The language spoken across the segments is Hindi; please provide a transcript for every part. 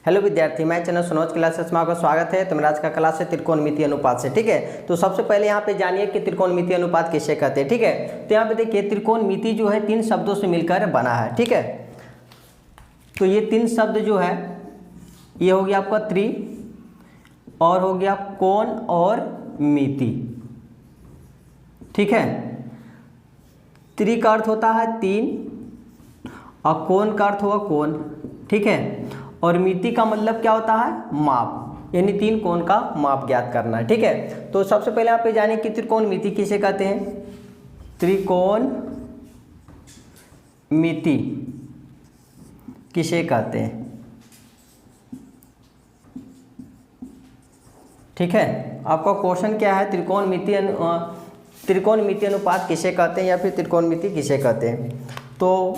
हेलो विद्यार्थी, मैं चैनल सुनोज क्लासेस में आपका स्वागत है। तो मेरा आज का क्लास है त्रिकोणमितीय अनुपात से। ठीक है, तो सबसे पहले यहाँ पे जानिए कि त्रिकोणमितीय अनुपात किसे कहते हैं। ठीक है, तो यहाँ पे देखिए त्रिकोणमिति जो है 3 शब्दों से मिलकर बना है। ठीक है, तो ये 3 शब्द जो है ये हो गया आपका त्रि और हो गया कोण और मिति। ठीक है, त्रि का अर्थ होता है 3 और कोण का अर्थ हुआ कोण। ठीक है, और मिति का मतलब क्या होता है माप, यानी 3 कोण का माप ज्ञात करना है। ठीक है, तो सबसे पहले आप जानें कि त्रिकोणमिति किसे कहते हैं। त्रिकोणमिति किसे कहते हैं। ठीक है, आपका क्वेश्चन क्या है, त्रिकोणमिति अनुपात किसे कहते हैं या फिर त्रिकोणमिति किसे कहते हैं। तो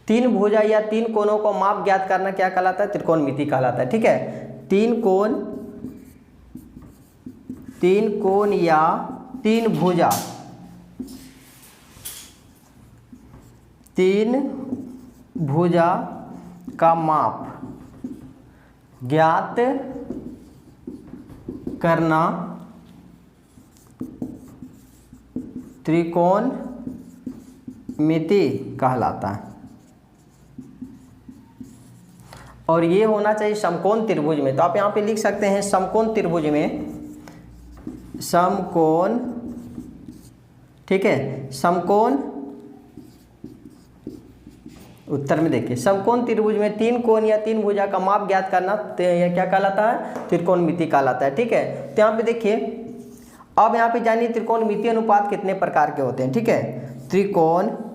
3 भुजा या 3 कोणों को माप ज्ञात करना क्या कहलाता है, त्रिकोणमिति कहलाता है। ठीक है, 3 कोण या 3 भुजा, 3 भुजा का माप ज्ञात करना त्रिकोणमिति कहलाता है। और ये होना चाहिए समकोण त्रिभुज में। तो आप यहाँ पे लिख सकते हैं समकोण त्रिभुज में, समकोण। ठीक है, समकोण, उत्तर में देखिए समकोण त्रिभुज में 3 कोण या 3 भुजा का माप ज्ञात करना यह क्या कहलाता है, त्रिकोणमिति कहलाता है। ठीक है, तो यहाँ पे देखिए, अब यहाँ पे जानिए त्रिकोणमिति अनुपात कितने प्रकार के होते हैं। ठीक है, त्रिकोणमिति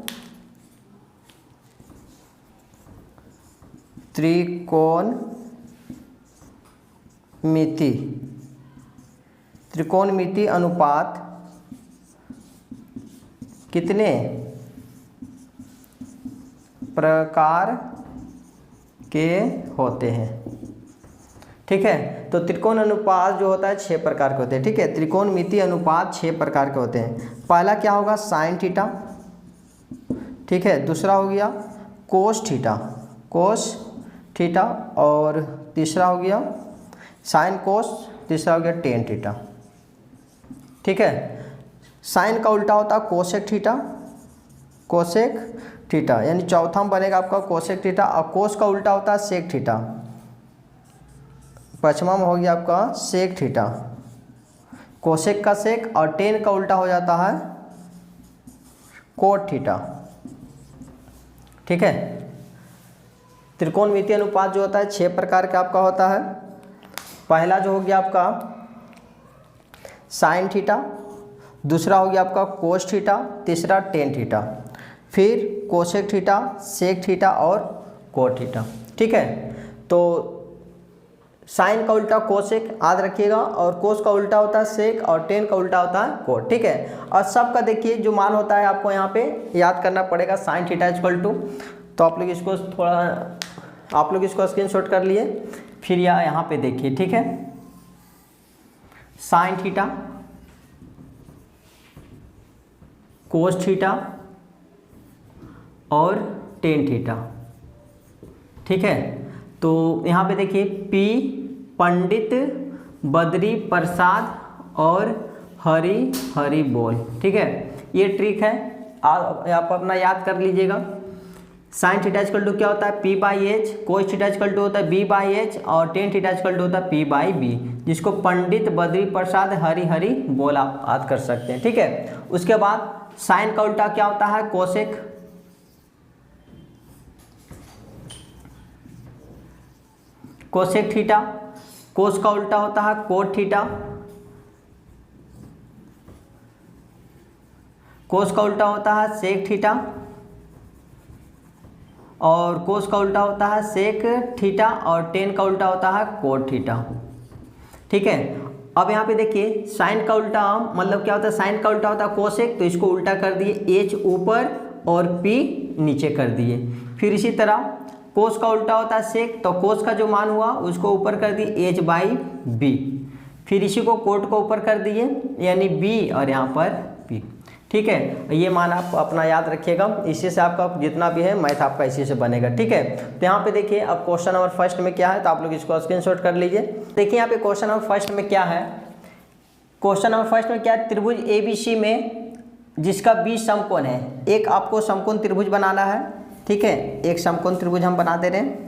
अनुपात कितने प्रकार के होते हैं। ठीक है, तो त्रिकोण अनुपात जो होता है 6 प्रकार के होते हैं। ठीक है, त्रिकोणमिति अनुपात 6 प्रकार के होते हैं। पहला क्या होगा, साइन थीटा। ठीक है, दूसरा हो गया कोस थीटा, और तीसरा हो गया साइन कोस, तीसरा हो गया टेन थीटा। ठीक है, साइन का उल्टा होता है कोसेक थीटा, यानी चौथा में बनेगा आपका कोसेक थीटा। और कोस का उल्टा होता है सेक थीटा, पचमा में हो गया आपका सेक थीटा। कोसेक का सेक और टेन का उल्टा हो जाता है कोट थीटा। ठीक है, त्रिकोणमिति अनुपात जो होता है 6 प्रकार का आपका होता है। पहला जो हो गया आपका साइन थीटा, दूसरा हो गया आपका कोस थीटा, तीसरा टेन थीटा, फिर कोसेक थीटा, सेक थीटा और कोट थीटा। ठीक है, तो साइन का उल्टा कोसेक याद रखिएगा, और कोस का उल्टा होता है सेक, और टेन का उल्टा होता है कोट। ठीक है, और सबका देखिए जो मान होता है आपको यहाँ पे याद करना पड़ेगा, साइन थीटा इक्वल टू, तो आप लोग इसको स्क्रीनशॉट कर लिए, फिर यहाँ पे देखिए। ठीक है, साइन थीटा, कोस थीटा और टेन थीटा। ठीक है, तो यहाँ पे देखिए पी पंडित बद्री प्रसाद और हरी बोल। ठीक है, ये ट्रिक है, आप अपना याद कर लीजिएगा। साइन थीटा इक्वल टू क्या होता है, P by H, cos theta equal to होता है बी बाई एच, और टेन थीटा इक्वल टू होता है पी बाई बी, जिसको पंडित बद्री प्रसाद हरी बोल आप याद कर सकते हैं। ठीक है, उसके बाद साइन का उल्टा क्या होता है, कोसेक थीटा, कोस का उल्टा होता है कोट थीटा, कोस का उल्टा होता है सेक थीटा, और कोस का उल्टा होता है सेक थीटा, और टेन का उल्टा होता है कोट थीटा। ठीक है, अब यहाँ पे देखिए साइन का उल्टा मतलब क्या होता है, साइन का उल्टा होता है कोसेक, तो इसको उल्टा कर दिए, एच ऊपर और पी नीचे कर दिए। फिर इसी तरह कोस का उल्टा होता है सेक, तो कोस का जो मान हुआ उसको ऊपर कर दिए एच बाई बी, फिर इसी को कोट को ऊपर कर दिए यानी बी और यहाँ पर पी। ठीक है। ये मान आप अपना याद रखिएगा, इसी से आपका जितना भी है मैथ आपका इसी से बनेगा, ठीक है। तो यहाँ पे देखिए अब क्वेश्चन नंबर फर्स्ट में क्या है, तो आप लोग इसको स्क्रीनशॉट कर लीजिए। देखिए यहाँ पे क्वेश्चन नंबर फर्स्ट में क्या है, क्वेश्चन नंबर फर्स्ट में क्या है, त्रिभुज ABC में जिसका B समकोण है, एक आपको समकोण त्रिभुज बनाना है, ठीक है। एक समकोण त्रिभुज हम बना दे रहे हैं।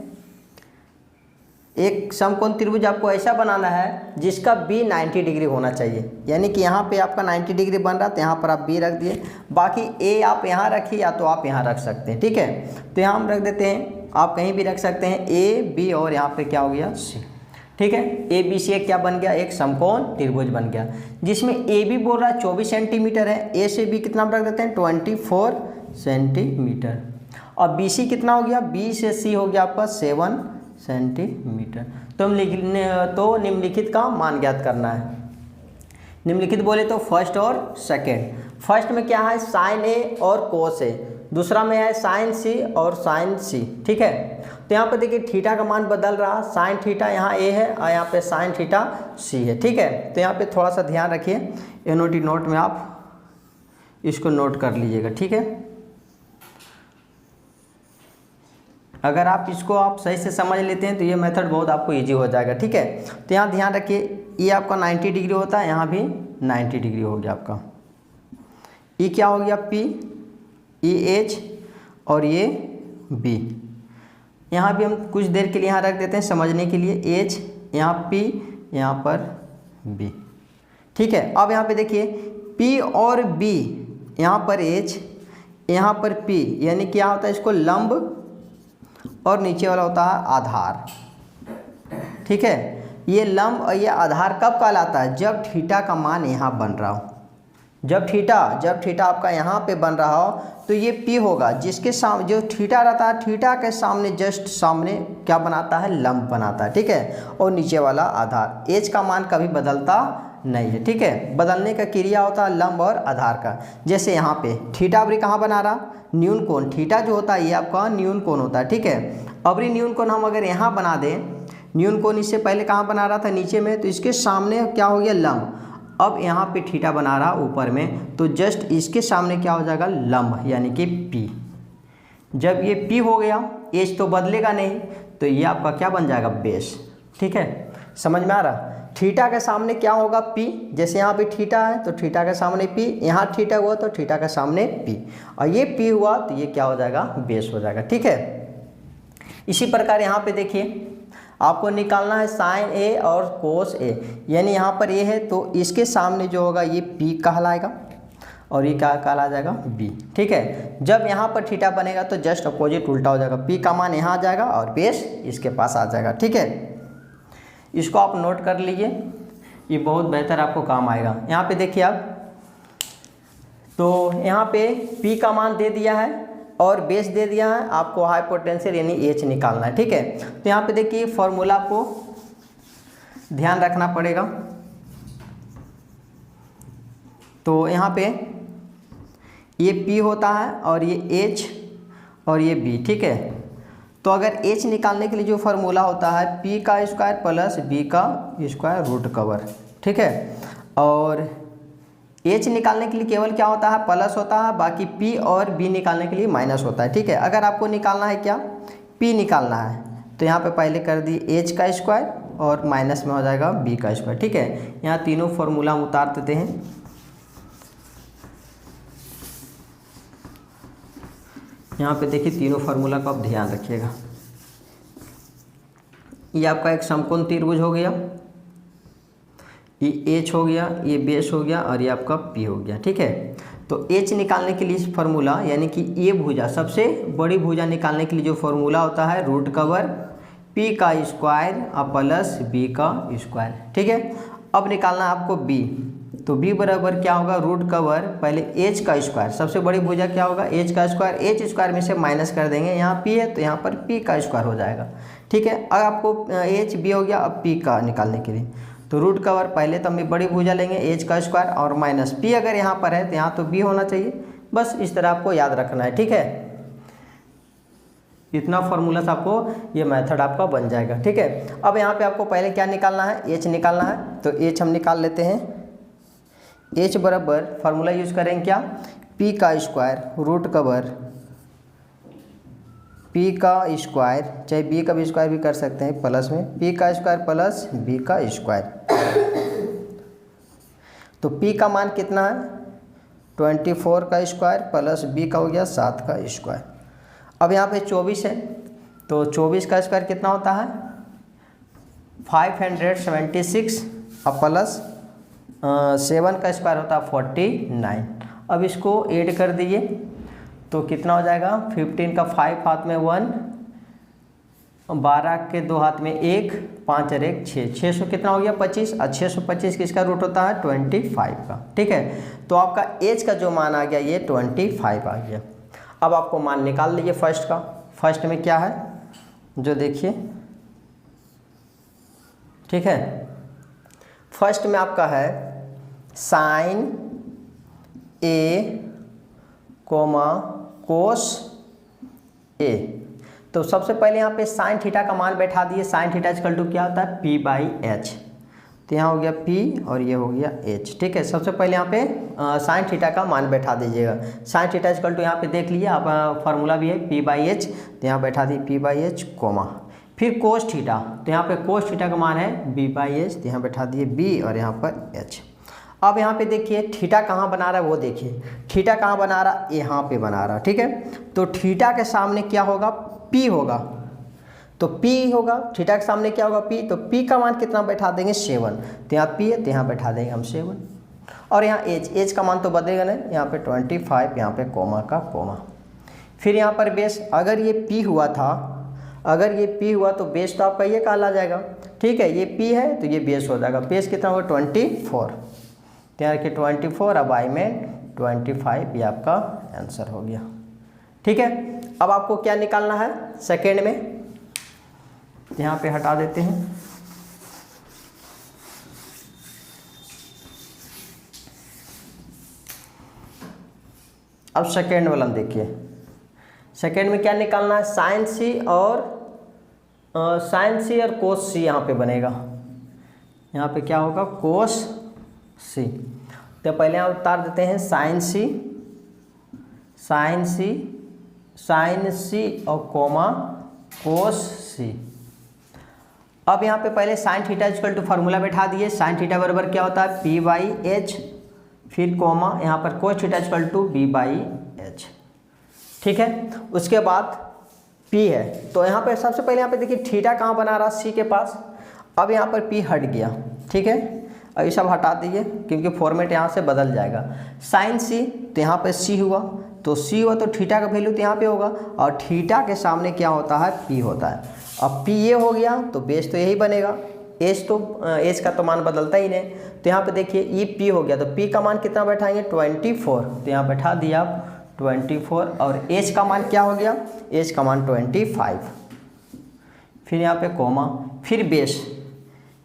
एक समकोण त्रिभुज आपको ऐसा बनाना है जिसका B 90 डिग्री होना चाहिए, यानी कि यहाँ पे आपका 90 डिग्री बन रहा, तो यहाँ पर आप B रख दिए, बाकी A आप यहाँ रखिए या तो आप यहाँ रख सकते हैं, ठीक है। तो यहाँ हम रख देते हैं, आप कहीं भी रख सकते हैं A B, और यहाँ पे क्या हो गया C, ठीक है। ABC एक क्या बन गया, एक समकोण त्रिभुज बन गया, जिसमें AB बोल रहा है 24 सेंटीमीटर है, A से B कितना रख देते हैं 24 सेंटीमीटर, और BC कितना हो गया, B से C हो गया आपका 7 सेंटीमीटर। तो निम्नलिखित का मान ज्ञात करना है। निम्नलिखित बोले तो फर्स्ट और सेकंड। फर्स्ट में क्या है, साइन A और कोस A, दूसरा में है साइन C और साइन C, ठीक है। तो यहाँ पे देखिए थीटा का मान बदल रहा, साइन थीटा यहाँ A है और यहाँ पे साइन थीटा C है, ठीक है। तो यहाँ पे थोड़ा सा ध्यान रखिए, एनओटी नोट में आप इसको नोट कर लीजिएगा, ठीक है। अगर आप इसको आप सही से समझ लेते हैं तो ये मेथड बहुत आपको इजी हो जाएगा, ठीक है। तो यहाँ ध्यान रखिए, ये आपका 90 डिग्री होता है, यहाँ भी 90 डिग्री हो गया आपका। ये क्या हो गया P, ये H और ये B। यहाँ भी हम कुछ देर के लिए यहाँ रख देते हैं समझने के लिए, H यहाँ P यहाँ पर B, ठीक है। अब यहाँ पे देखिए P और B, यहाँ पर H यहाँ पर P, यानी क्या होता है, इसको लंब और नीचे वाला होता है आधार, ठीक है। ये लंब और ये आधार कब कहलाता है, जब थीटा का मान यहाँ बन रहा हो, जब थीटा आपका यहाँ पे बन रहा हो तो ये P होगा, जिसके सामने जो थीटा रहता है, थीटा के सामने जस्ट सामने क्या बनाता है, लंब बनाता है, ठीक है। और नीचे वाला आधार, H का मान कभी बदलता नहीं है, ठीक है। बदलने का क्रिया होता है लंब और आधार का। जैसे यहाँ पे थीटा अबरी कहाँ बना रहा, न्यून कोण, थीटा जो होता है ये आपका न्यून कोण होता है, ठीक है। अबरी न्यून कोण हम अगर यहाँ बना दें, न्यून कोण इससे पहले कहाँ बना रहा था, नीचे में, तो इसके सामने क्या हो गया, लंब। अब यहाँ पे थीटा बना रहा ऊपर में, तो जस्ट इसके सामने क्या हो जाएगा, लंब, यानी कि P। जब ये P हो गया, H तो बदलेगा नहीं, तो ये आपका क्या बन जाएगा, बेस, ठीक है। समझ में आ रहा, थीटा के सामने क्या होगा, P। जैसे यहाँ पे थीटा है तो थीटा के सामने P, यहाँ थीटा हुआ तो थीटा के सामने P, और ये P हुआ तो ये क्या हो जाएगा, बेस हो जाएगा, ठीक है। इसी प्रकार यहाँ पे देखिए आपको निकालना है साइन A और कोस A, यानी यहाँ पर A है तो इसके सामने जो होगा ये P कहलाएगा और ये क्या कहला जाएगा, B, ठीक है। जब यहाँ पर थीटा बनेगा तो जस्ट अपोजिट उल्टा हो जाएगा, P का मान यहाँ आ जाएगा और बेस इसके पास आ जाएगा, ठीक है। इसको आप नोट कर लीजिए, ये बहुत बेहतर आपको काम आएगा। यहाँ पे देखिए आप, तो यहाँ पे P का मान दे दिया है और बेस दे दिया है, आपको हाइपोटेंशियल यानी H निकालना है, ठीक है। तो यहाँ पे देखिए फॉर्मूला आपको ध्यान रखना पड़ेगा। तो यहाँ पे ये P होता है और ये H और ये B, ठीक है। तो अगर H निकालने के लिए जो फार्मूला होता है P का स्क्वायर प्लस B का स्क्वायर रूट कवर, ठीक है। और H निकालने के लिए केवल क्या होता है, प्लस होता है, बाकी P और B निकालने के लिए माइनस होता है, ठीक है। अगर आपको निकालना है क्या, P निकालना है, तो यहाँ पे पहले कर दी H का स्क्वायर और माइनस में हो जाएगा B का स्क्वायर, ठीक है। यहाँ तीनों फार्मूला हम उतार देते हैं। यहाँ पे देखिए तीनों फार्मूला का आप ध्यान रखिएगा। ये आपका एक समकोण त्रिभुज हो गया, ये H हो गया, ये बेस हो गया और ये आपका P हो गया, ठीक है। तो H निकालने के लिए फार्मूला, यानी कि ये भुजा, सबसे बड़ी भुजा निकालने के लिए जो फार्मूला होता है रूट कवर P का स्क्वायर और प्लस B का स्क्वायर, ठीक है। अब निकालना है आपको B, तो B बराबर क्या होगा, रूट कवर पहले H का स्क्वायर, सबसे बड़ी भुजा क्या होगा, H का स्क्वायर, H स्क्वायर में से माइनस कर देंगे, यहाँ P है तो यहाँ पर P का स्क्वायर हो जाएगा, ठीक है। अब आपको H B हो गया, अब P का निकालने के लिए तो रूट कवर पहले तो हम बड़ी भुजा लेंगे H का स्क्वायर और माइनस P अगर यहाँ पर है तो यहाँ तो B होना चाहिए, बस इस तरह आपको याद रखना है, ठीक है। इतना फार्मूला से आपको ये मेथड आपका बन जाएगा, ठीक है। अब यहाँ पे आपको पहले क्या निकालना है, H निकालना है, तो H हम निकाल लेते हैं। H बराबर फार्मूला यूज करेंगे क्या, पी का स्क्वायर रूट कवर पी का स्क्वायर, चाहे बी का भी स्क्वायर भी कर सकते हैं प्लस में, पी का स्क्वायर प्लस बी का स्क्वायर। तो पी का मान कितना है 24 का स्क्वायर प्लस बी का हो गया 7 का स्क्वायर। अब यहाँ पे 24 है तो 24 का स्क्वायर कितना होता है 576 और प्लस 7 का स्क्वायर होता है 49। अब इसको ऐड कर दीजिए तो कितना हो जाएगा 15 का 5 हाथ में 1, 12 के 2 हाथ में 1, 5 और 1 6, 600 कितना हो गया 25 और 625 किसका रूट होता है 25 का। ठीक है, तो आपका एज का जो मान आ गया ये 25 आ गया। अब आपको मान निकाल लीजिए फर्स्ट का। फर्स्ट में क्या है जो देखिए, ठीक है, फर्स्ट में आपका है साइन ए कोमा कोस ए। तो सबसे पहले यहाँ पे साइन थीटा का मान बैठा दिए। साइन थीटा इक्वल टू क्या होता है p/h। तो यहाँ हो गया p और ये हो गया h। ठीक है, सबसे पहले यहाँ पे साइन थीटा का मान बैठा दीजिएगा। साइन थीटा इक्वल टू यहाँ पे देख लीजिए आप, फार्मूला भी है p/h, तो यहाँ बैठा दी p/h कोमा, फिर कोस थीटा, तो यहाँ पे कोस थीटा का मान है b/h, तो यहाँ बैठा दिए b और यहाँ पर h। अब यहाँ पे देखिए थीटा कहाँ बना रहा है वो देखिए, थीटा कहाँ बना रहा यहाँ पे बना रहा। ठीक है, तो थीटा के सामने क्या होगा p होगा, तो p होगा, थीटा के सामने क्या होगा p, तो p का मान कितना बैठा देंगे 7, तो यहाँ p है तो यहाँ बैठा देंगे हम 7। और यहाँ एज का मान तो बदलेगा नहीं, यहाँ पे 25, यहाँ पे कोमा का कोमा। फिर यहाँ पर बेस, अगर ये p हुआ था, अगर ये p हुआ तो बेस तो आपका ये कहला जाएगा। ठीक है, ये p है तो ये बेस हो जाएगा। बेस कितना होगा 24, तैयार के 24 अब आई में 25, ये आपका आंसर हो गया। ठीक है, अब आपको क्या निकालना है सेकेंड में, यहाँ पे हटा देते हैं। अब सेकेंड वाला देखिए, सेकेंड में क्या निकालना है साइन सी और कोस सी यहाँ पे बनेगा। यहाँ पे क्या होगा कोस सी, तो पहले हम उतार देते हैं साइन सी और कोमा कोस सी। अब यहाँ पे पहले sine theta equal to formula बैठा दिए। साइन थीटा बराबर क्या होता है p/h, फिर कोमा यहाँ पर कोस थीटा इक्वल टू b/h। ठीक है, उसके बाद p है, तो यहाँ पे सबसे पहले यहाँ पे देखिए थीटा कहाँ बना रहा c के पास। अब यहाँ पर p हट गया। ठीक है, अब ये सब हटा दीजिए क्योंकि फॉर्मेट यहाँ से बदल जाएगा। साइन सी तो यहाँ पे c हुआ, तो c हुआ तो थीटा का वैल्यू तो यहाँ पे होगा, और थीटा के सामने क्या होता है p होता है। अब p ये हो गया तो बेस तो यही बनेगा, एज का तो मान बदलता ही नहीं। तो यहाँ पे देखिए ये p हो गया, तो p का मान कितना बैठाएंगे 24, तो यहाँ बैठा दिया आप 24, और एज का मान क्या हो गया, एज का मान 25। फिर यहाँ पे कोमा, फिर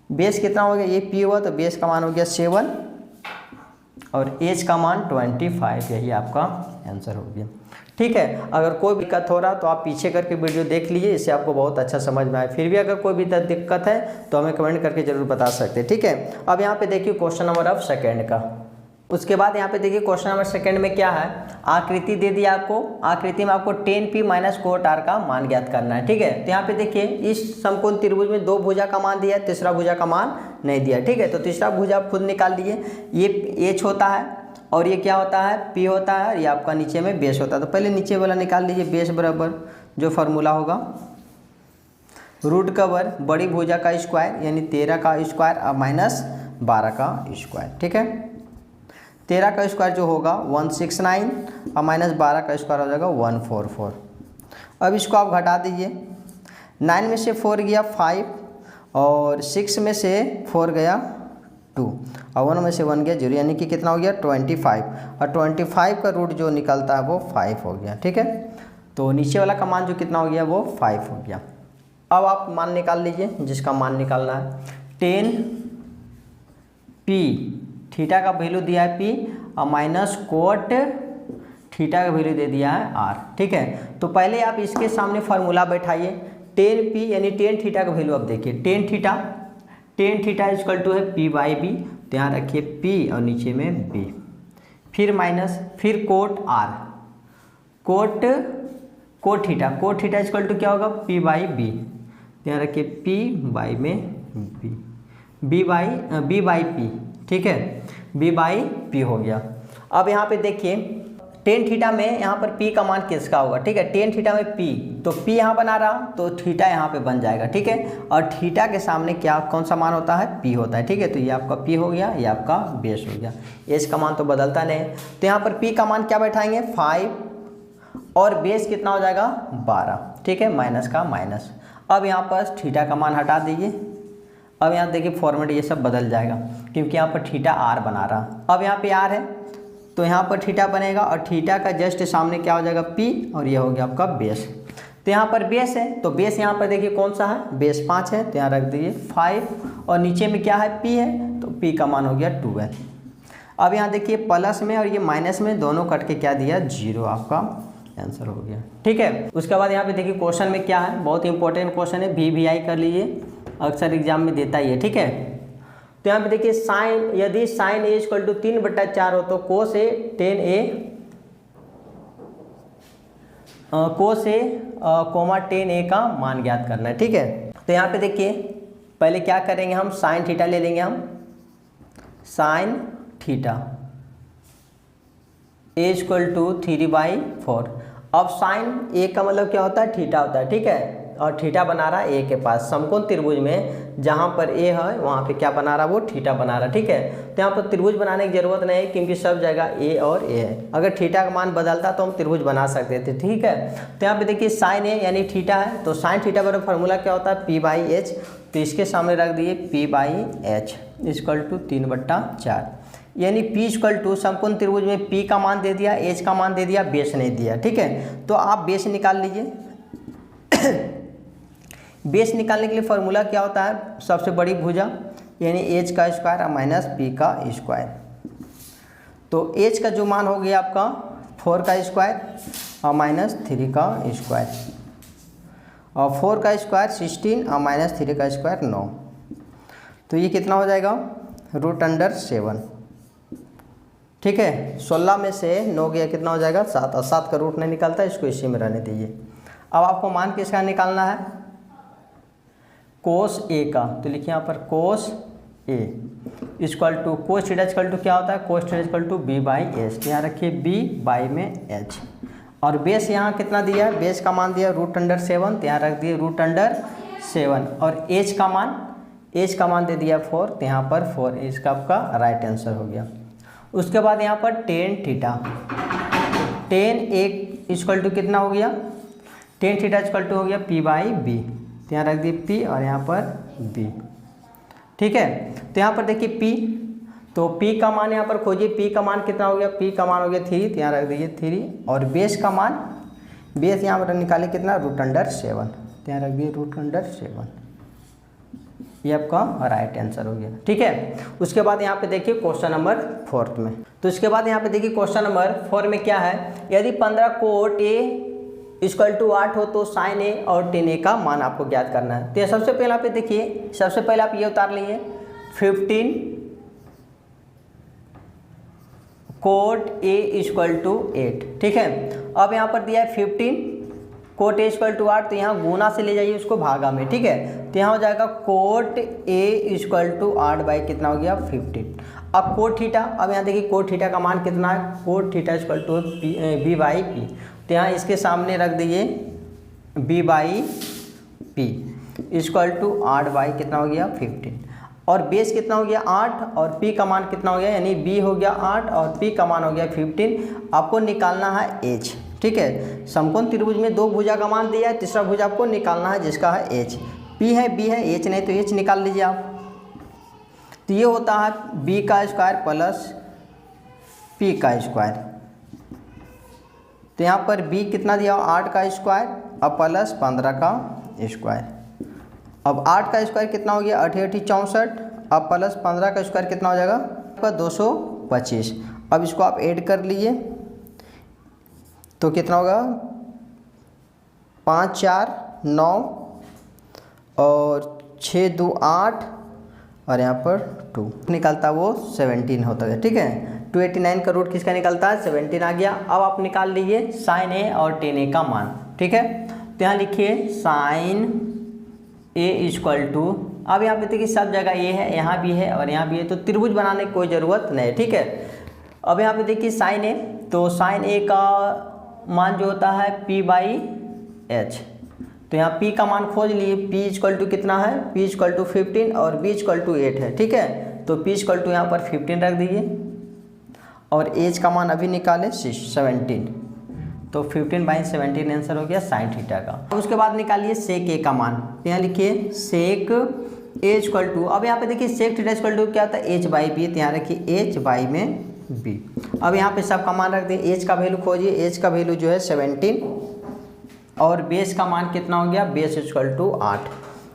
बेस कितना हो गया, ये p हुआ तो बेस का मान हो गया 7 और एज का मान 25, यही आपका आंसर हो गया। ठीक है, अगर कोई दिक्कत हो रहा तो आप पीछे करके वीडियो देख लीजिए, इससे आपको बहुत अच्छा समझ में आए। फिर भी अगर कोई भी दिक्कत है तो हमें कमेंट करके जरूर बता सकते हैं। ठीक है, अब यहाँ पे देखिए क्वेश्चन नंबर अब सेकेंड का। उसके बाद यहाँ पे देखिए क्वेश्चन नंबर सेकंड में क्या है, आकृति दे दी आपको, आकृति में आपको 10p माइनस कोट r का मान ज्ञात करना है। ठीक है, तो यहाँ पे देखिए इस समकोण त्रिभुज में दो भुजा का मान दिया है, तीसरा भुजा का मान नहीं दिया। ठीक है, तो तीसरा भुजा आप खुद निकाल लीजिए। ये h होता है और ये क्या होता है p होता है, ये आपका नीचे में बेस होता है। तो पहले नीचे वाला निकाल लीजिए, बेस बराबर जो फार्मूला होगा रूट कवर बड़ी भुजा का स्क्वायर यानी 13 का स्क्वायर और माइनस 12 का स्क्वायर। ठीक है, 13 का स्क्वायर जो होगा 169 और माइनस 12 का स्क्वायर हो जाएगा 144। अब इसको आप घटा दीजिए, 9 में से 4 गया 5 और 6 में से 4 गया 2 और 1 में से 1 गया 0, यानी कि कितना हो गया 25, और 25 का रूट जो निकलता है वो 5 हो गया। ठीक है, तो नीचे वाला का मान जो कितना हो गया वो 5 हो गया। अब आप मान निकाल लीजिए, जिसका मान निकालना है 10p, थीटा का वैल्यू दिया है p और माइनस कोट थीटा का वैल्यू दे दिया है r। ठीक है, तो पहले आप इसके सामने फार्मूला बैठाइए, 10p यानी 10 थीटा का वैल्यू आप देखिए, 10 थीटा इक्वल टू है p/b, तो यहाँ रखिए p और नीचे में b, फिर माइनस, फिर cot R, cot theta equal to क्या होगा, पी बाई बी। ध्यान रखिए पी बाई में बी बाई पी, ठीक है, बी बाई पी हो गया। अब यहाँ पे देखिए टेन थीटा में यहाँ पर पी का मान किसका होगा, ठीक है, टेन थीटा में पी, तो पी यहाँ बना रहा तो थीटा यहाँ पे बन जाएगा, ठीक है, और थीटा के सामने क्या कौन सा मान होता है, पी होता है, ठीक है, तो ये आपका पी हो गया, ये आपका बेस हो गया। एच का मान तो बदलता नहीं, तो यहाँ पर पी का मान क्या बैठाएंगे 5 और बेस कितना हो जाएगा 12, ठीक है, माइनस का माइनस। अब यहाँ पर थीटा का मान हटा दीजिए। अब यहाँ देखिए फॉर्मेट ये सब बदल जाएगा क्योंकि यहाँ पर थीटा आर बना रहा। अब यहाँ पे आर है तो यहाँ पर थीटा बनेगा और थीटा का जस्ट सामने क्या हो जाएगा पी, और ये हो गया आपका बेस। तो यहाँ पर बेस है तो बेस यहाँ पर देखिए कौन सा है, बेस 5 है, तो यहाँ रख दीजिए 5 और नीचे में क्या है पी है, तो पी का मान हो गया 12। अब यहाँ देखिए प्लस में और ये माइनस में दोनों कट के क्या दिया 0, आपका आंसर हो गया, ठीक है। उसके बाद यहाँ पे देखिए क्वेश्चन में क्या है, बहुत इंपॉर्टेंट क्वेश्चन है, VVI कर लीजिए, अक्सर एग्जाम में देता ही है, ठीक है। तो यहाँ पे देखिए साइन, यदि साइन ए इक्वल टू 3/4 हो तो कोस ए 10A का मान ज्ञात करना है, ठीक है। तो यहाँ पे देखिए पहले क्या करेंगे, हम साइन थीटा ले लेंगे, हम sine theta A equal to 3/4। अब साइन ए का मतलब क्या होता है, थीटा होता है, ठीक है, और थीटा बना रहा है ए के पास समकोण त्रिभुज में, जहाँ पर ए है वहाँ पे क्या बना रहा है, वो थीटा बना रहा है, ठीक है। तो यहाँ पर त्रिभुज बनाने की जरूरत नहीं है क्योंकि सब जगह ए और ए है। अगर थीटा का मान बदलता तो हम त्रिभुज बना सकते थे, ठीक है। तो यहाँ पे देखिए साइन ए यानी थीटा है, तो साइन थीटा बराबर फॉर्मूला क्या होता है, P/H, तो इसके सामने रख दिए P/H इक्वल टू 3/4, यानी P इक्वल टू समकोण त्रिभुज में P का मान दे दिया, H का मान दे दिया, बेस नहीं दिया, ठीक है। तो आप बेस निकाल लीजिए। बेस निकालने के लिए फॉर्मूला क्या होता है, सबसे बड़ी भुजा यानी H का स्क्वायर माइनस P का स्क्वायर। तो H का जो मान हो गया आपका 4 का स्क्वायर और माइनस 3 का स्क्वायर, और 4 का स्क्वायर 16 और माइनस 3 का स्क्वायर 9, तो ये कितना हो जाएगा √7, ठीक है। 16 में से 9 गया कितना हो जाएगा 7, और 7 का रूट नहीं निकलता, इसको इसी में रहने दीजिए। अब आपको मान किसका निकालना है, कोस ए का, तो लिखिए यहाँ पर cos A equal to cos theta equal to क्या होता है, कोस थीटा इक्वल टू B/H, यहाँ रखिए B/H, और बेस यहाँ कितना दिया है, बेस का मान दिया √7, तो यहाँ रख दिए √7, और H का मान दे दिया 4, तो यहाँ पर 4, इसका आपका राइट आंसर हो गया। उसके बाद यहाँ पर tan theta, tan A equal to कितना हो गया, टेन थीटा इक्वल टू हो गया P/B, तो यहाँ रख दिए P और यहाँ पर B, ठीक है। तो यहाँ पर देखिए P, तो P का मान यहाँ पर खोजिए, P का मान कितना हो गया, P का मान हो गया 3, तो यहाँ रख दीजिए 3, और बेस का मान, बेस यहाँ पर निकाले कितना √7, तो यहाँ रख दिए √7, ये आपका राइट आंसर हो गया, ठीक है। उसके बाद यहाँ पे देखिए क्वेश्चन नंबर 4 में, तो इसके बाद यहाँ पे देखिए क्वेश्चन नंबर 4 में क्या है, यदि 15 कोट ए इक्वल टू 8 हो तो साइन ए और टेन ए का मान आपको ज्ञात करना है। तो सबसे पहले आप देखिए, सबसे पहले आप ये उतार लीजिए 15 कोट ए इक्वल टू 8, ठीक है। अब यहाँ पर दिया है 15 कोट ए इक्वल टू 8, तो यहाँ गुना से ले जाइए उसको भागा में, ठीक है। तो यहाँ हो जाएगा cot A equal to 8 by कितना हो गया 15। अब कोट थीटा, अब यहाँ देखिए कोट थीटा का मान कितना है, coat theta equal to B/P, तो यहाँ इसके सामने रख दीजिए B/P इक्वल टू 8 बाई कितना हो गया 15, और बेस कितना हो गया 8, और P का मान कितना हो गया, यानी B हो गया 8 और P का मान हो गया 15। आपको निकालना है H, ठीक है। समकोण त्रिभुज में 2 भुजा का मान दिया है, तीसरा भुजा आपको निकालना है जिसका है H, P है B है H नहीं, तो H निकाल लीजिए आप। तो ये होता है B का स्क्वायर प्लस P का स्क्वायर, तो यहाँ पर B कितना दिया 8 का स्क्वायर और प्लस 15 का स्क्वायर। अब 8 का स्क्वायर कितना हो गया 8 × 8 = 64, अब प्लस 15 का स्क्वायर कितना हो जाएगा आपका 225। अब इसको आप ऐड कर लीजिए तो कितना होगा 5 4 9 और 6 2 8 और यहाँ पर 2 निकलता वो 17 होता है, ठीक है। 289 का रूट किसका निकलता है 17 आ गया। अब आप निकाल लीजिए साइन ए और टेन ए का मान, ठीक है। तो यहाँ लिखिए साइन ए इक्वल टू, अब यहाँ पे देखिए सब जगह ए है, यहाँ भी है और यहाँ भी है, तो त्रिभुज बनाने की कोई ज़रूरत नहीं, ठीक है। अब यहाँ पे देखिए साइन ए, तो साइन ए का मान जो होता है p बाई एच, तो यहाँ p का मान खोज लिए, p इक्वल टू कितना है, p इक्वल टू 15 और b इक्वल टू 8 है, ठीक है। तो p इक्वल टू यहाँ पर 15 रख दीजिए और एच का मान अभी निकाले 17, तो 15/17 आंसर हो गया साइन थीटा का। अब उसके बाद निकालिए सेक ए का मान, तो यहाँ लिखिए सेक ए इक्वल टू, अब यहाँ पे देखिए सेक थीटा इक्वल टू क्या होता है एच बाई बी, तो यहाँ रखिए एच बाई में बी। अब यहाँ पे सब का मान रख दिए, एच का वैल्यू खोजिए, एच का वैल्यू जो है 17 और बेस का मान कितना हो गया, बेस इक्वल टू 8,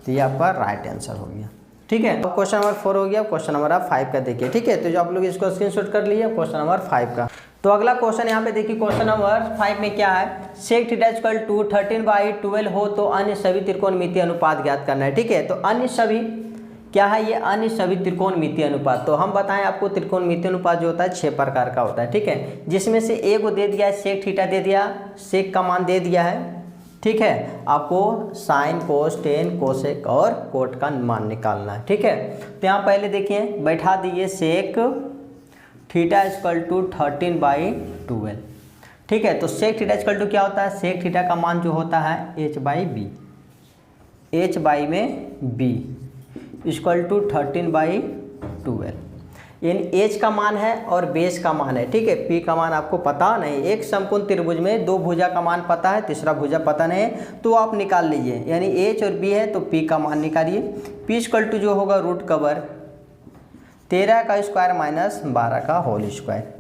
तो ये आपका राइट आंसर हो गया, ठीक है। तो क्वेश्चन नंबर 4 हो गया। क्वेश्चन नंबर आप 5 का देखिए, ठीक है। तो जो आप लोग इसको स्क्रीनशॉट कर लिए क्वेश्चन नंबर 5 का। तो अगला क्वेश्चन यहाँ पे देखिए क्वेश्चन नंबर 5 में क्या है, सेक थीटा इक्वल टू 13/12 हो तो अन्य सभी त्रिकोणमितीय अनुपात ज्ञात करना है, ठीक है। तो अन्य सभी क्या है, ये अन्य सभी त्रिकोणमितीय अनुपात, तो हम बताएं आपको त्रिकोणमितीय अनुपात जो होता है 6 प्रकार का होता है, ठीक है। जिसमें से ए को दे दिया है सेक थीटा दे दिया, सेक का मान दे दिया है, ठीक है। आपको साइन कोस टेन कोसेक और कोट का मान निकालना है, ठीक है। तो यहाँ पहले देखिए बैठा दीजिए सेक थीटा इक्वल टू 13/12, ठीक है। तो सेक थीटा इक्वल टू क्या होता है, सेक थीटा का मान जो होता है H by B, H by में बी इक्वल टू 13/12, यानी एच का मान है और बेस का मान है, ठीक है। पी का मान आपको पता नहीं, एक समकोण त्रिभुज में 2 भुजा का मान पता है, तीसरा भुजा पता नहीं है, तो आप निकाल लीजिए, यानी एच और बी है तो पी का मान निकालिए। पी इक्वल टू जो होगा रूट कवर 13 का स्क्वायर माइनस 12 का होल स्क्वायर,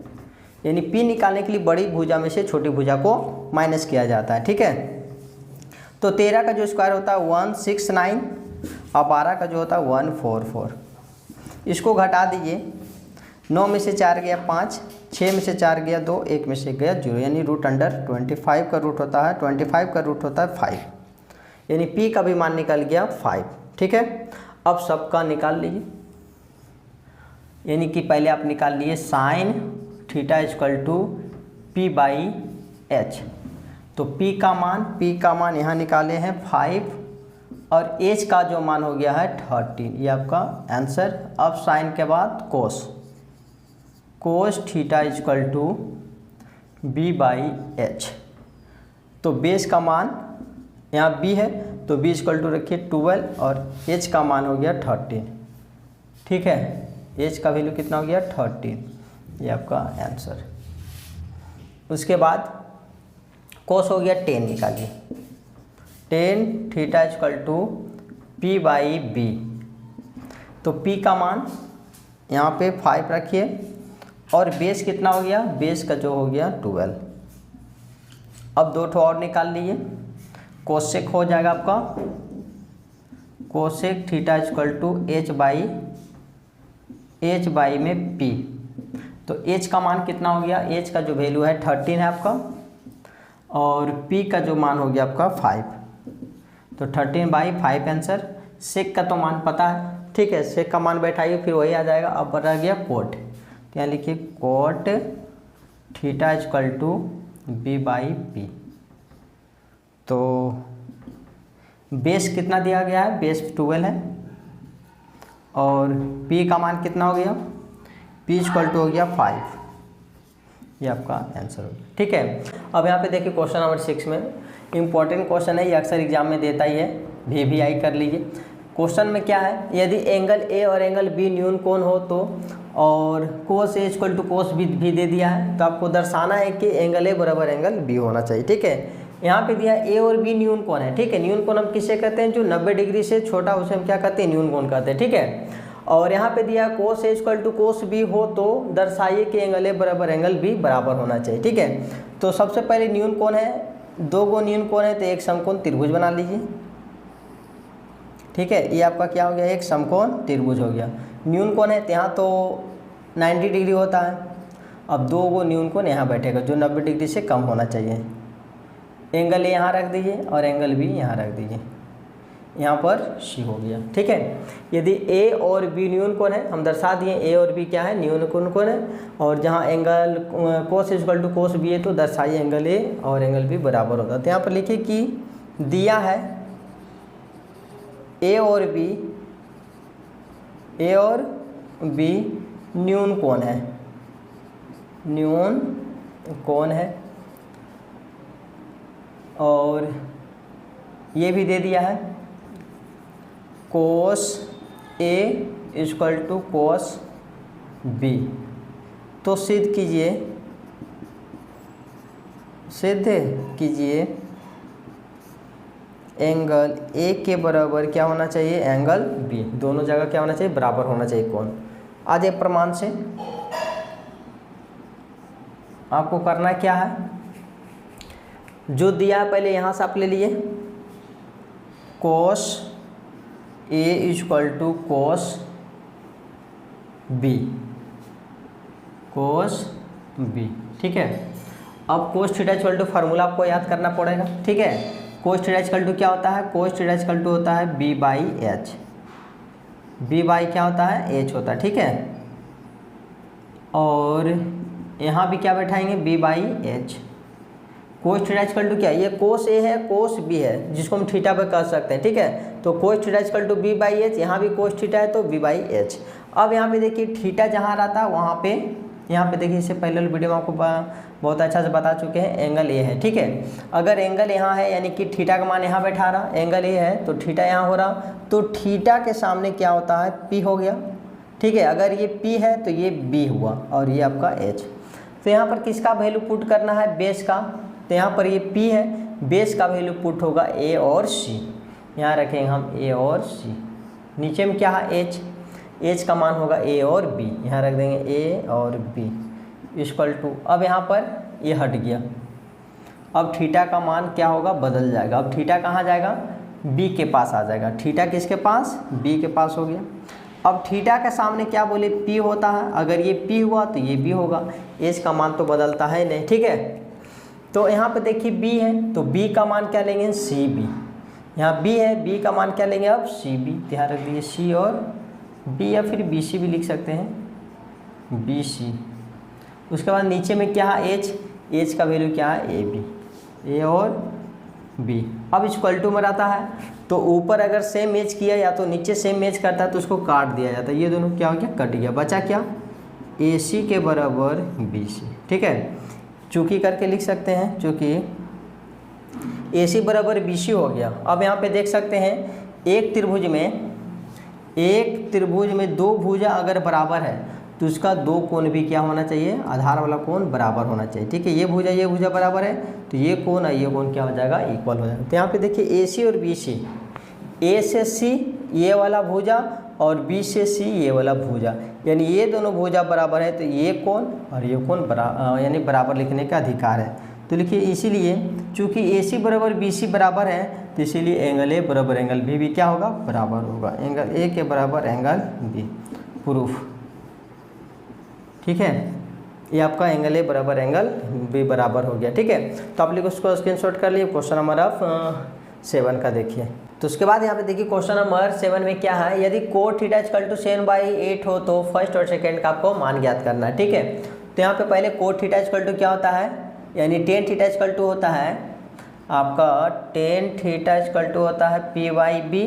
यानी पी निकालने के लिए बड़ी भुजा में से छोटी भुजा को माइनस किया जाता है, ठीक है। तो 13 का जो स्क्वायर होता है 169 और 12 का जो होता है 144, इसको घटा दीजिए, 9 में से 4 गया 5, 6 में से 4 गया 2, 1 में से गया 0, यानी रूट अंडर 25 का रूट होता है, 25 का रूट होता है 5, यानी p का भी मान निकल गया 5, ठीक है। अब सबका निकाल लीजिए, यानी कि पहले आप निकाल लिए sine theta equal to p by H, तो p का मान यहाँ निकाले हैं 5 और h का जो मान हो गया है 13, ये आपका आंसर। अब साइन के बाद cos theta equal to b by H, तो बेस का मान यहाँ b है तो b इक्वल टू रखिए 12 और h का मान हो गया 13, ठीक है। h का वैल्यू कितना हो गया 13, ये आपका आंसर। उसके बाद कोस हो गया 10 निकालिए, 10 theta equal to p by B, तो p का मान यहाँ पे 5 रखिए और बेस कितना हो गया, बेस का जो हो गया 12। अब 2 ठो और निकाल लीजिए, कोसेक हो जाएगा आपका cosec theta equal to H by में p, तो h का मान कितना हो गया, h का जो वैल्यू है 13 है आपका और p का जो मान हो गया आपका 5, तो 13/5 आंसर। सेक का तो मान पता है, ठीक है, सेक का मान बैठाइए फिर वही आ जाएगा। अब रह गया कोट, तो यहाँ लिखिए cot theta equal to b by P, तो बेस कितना दिया गया है, बेस 12 है और p का मान कितना हो गया, p इक्वल टू हो गया 5, ये आपका आंसर हो गया, ठीक है। अब यहाँ पे देखिए क्वेश्चन नंबर 6 में इम्पॉर्टेंट क्वेश्चन है, ये अक्सर एग्जाम में देता ही है, VVI कर लीजिए। क्वेश्चन में क्या है, यदि एंगल ए और एंगल बी न्यून कोण हो तो, और कोस A equal to cos B भी दे दिया है, तो आपको दर्शाना है कि एंगल ए बराबर एंगल बी होना चाहिए, ठीक है। यहाँ पे दिया ए और बी न्यून कोण है, ठीक है। न्यून कोण हम किसे कहते हैं, जो 90 डिग्री से छोटा उसे हम क्या कहते हैं, न्यून कोण कहते हैं, ठीक है। और यहाँ पे दिया कोस A equal to cos B हो तो दर्शाइए कि एंगल ए बराबर एंगल बी बराबर होना चाहिए, ठीक है। तो सबसे पहले न्यून कोण है, 2 गो न्यून कोण है तो एक समकोण त्रिभुज बना लीजिए, ठीक है। ये आपका क्या हो गया, एक समकोण त्रिभुज हो गया। न्यून कोण है तो यहाँ तो 90 डिग्री होता है, अब 2 गो न्यून कोण यहाँ बैठेगा जो 90 डिग्री से कम होना चाहिए। एंगल ए यहाँ रख दीजिए और एंगल बी यहाँ रख दीजिए, यहाँ पर सी हो गया। ठीक है, यदि ए और बी न्यून कोण है, हम दर्शा दिए ए और बी क्या है, न्यून कोण है, और जहाँ angle cos equal to cos B है तो दर्शाइए एंगल ए और एंगल बी बराबर होता है। तो यहाँ पर लिखिए कि दिया है ए और बी न्यून कोण है, न्यून कोण है, और ये भी दे दिया है कोस A equal to cos B. तो सिद्ध कीजिए एंगल ए के बराबर क्या होना चाहिए, एंगल बी, दोनों जगह क्या होना चाहिए, बराबर होना चाहिए कोण। आज एक प्रमाण से आपको करना क्या है, जो दिया है पहले यहाँ से आप ले लिए cos A equal to cos B, cos B. ठीक है, अब cos theta equal to formula आपको याद करना पड़ेगा। ठीक है, कोस थीटा इक्वल टू क्या होता है, कोस थीटा इक्वल टू होता है B by H, B by क्या होता है, एच होता है। ठीक है, और यहाँ भी क्या बैठाएंगे, B by H. Cos theta equal to क्या है, ये कोस ए है, कोस बी है, जिसको हम थीटा पे कर सकते हैं। ठीक है, तो cos theta equal to B by H, यहाँ भी कोस थीटा है तो बी बाई एच। अब यहाँ पे देखिए थीटा जहाँ रहता है वहाँ पे, यहाँ पे देखिए इससे पहले वीडियो में आपको बहुत अच्छा से बता चुके हैं, एंगल ए है। ठीक है, अगर एंगल यहाँ है यानी कि थीटा का मान यहाँ बैठा रहा, एंगल ए है तो थीटा यहाँ हो रहा, तो थीटा के सामने क्या होता है, पी हो गया। ठीक है, अगर ये पी है तो ये बी हुआ और ये आपका एच। तो यहाँ पर किसका वैल्यू पुट करना है, बेस का, तो यहाँ पर ये P है, बेस का वैल्यू पुट होगा A और C, यहाँ रखेंगे हम A और C। नीचे में क्या है H, H का मान होगा A और B, यहाँ रख देंगे A और B इक्वल टू, अब यहाँ पर ये हट गया, अब थीटा का मान क्या होगा, बदल जाएगा। अब थीटा कहाँ जाएगा, B के पास आ जाएगा, थीटा किसके पास, B के पास हो गया। अब थीटा के सामने क्या बोले, P होता है, अगर ये P हुआ तो ये B होगा, H का मान तो बदलता है नहीं। ठीक है, तो यहाँ पे देखिए B है तो B का मान क्या लेंगे, CB, यहाँ B है, B का मान क्या लेंगे अब, CB, ध्यान रख दीजिए C और B, या फिर BC भी लिख सकते हैं, BC। उसके बाद नीचे में क्या है H, H का वैल्यू क्या है AB, A और B। अब इक्वल टू में रहता है तो ऊपर अगर सेम मैच किया या तो नीचे सेम मैच करता है तो उसको काट दिया जाता है, ये दोनों क्या हो गया, कट गया, बचा क्या, AC के बराबर BC। ठीक है, चूँकि करके लिख सकते हैं, चूँकि AC बराबर BC हो गया। अब यहाँ पे देख सकते हैं एक त्रिभुज में दो भुजा अगर बराबर है तो उसका दो कोण भी क्या होना चाहिए, आधार वाला कोण बराबर होना चाहिए। ठीक है, ये भुजा बराबर है तो ये कोण और ये कोण क्या हो जाएगा, इक्वल हो जाएगा। तो यहाँ पे देखिए AC और BC, A से C ये वाला भुजा और B से C ये वाला भुजा, यानी ये दोनों भुजा बराबर है तो ये कोण और ये कोण यानी बराबर लिखने का अधिकार है। तो लिखिए इसीलिए चूँकि AC बराबर BC बराबर है तो इसीलिए एंगल A बराबर एंगल B भी क्या होगा, बराबर होगा, एंगल A के बराबर एंगल B, प्रूफ। ठीक है, ये आपका एंगल A बराबर एंगल B बराबर हो गया। ठीक है, तो आप लोग उसको स्क्रीनशॉट कर लिए। क्वेश्चन नंबर आप 7 का देखिए। तो उसके बाद यहाँ पे देखिए क्वेश्चन नंबर 7 में क्या है, यदि कोट थीटा इक्वल टू 7/8 हो तो फर्स्ट और सेकंड का आपको मान ज्ञात करना है। ठीक है, तो यहाँ पे पहले कोट थीटा इक्वल टू क्या होता है, यानी टेन थीटा इक्वल टू होता है आपका, टेन थीटा इक्वल टू होता है P/B,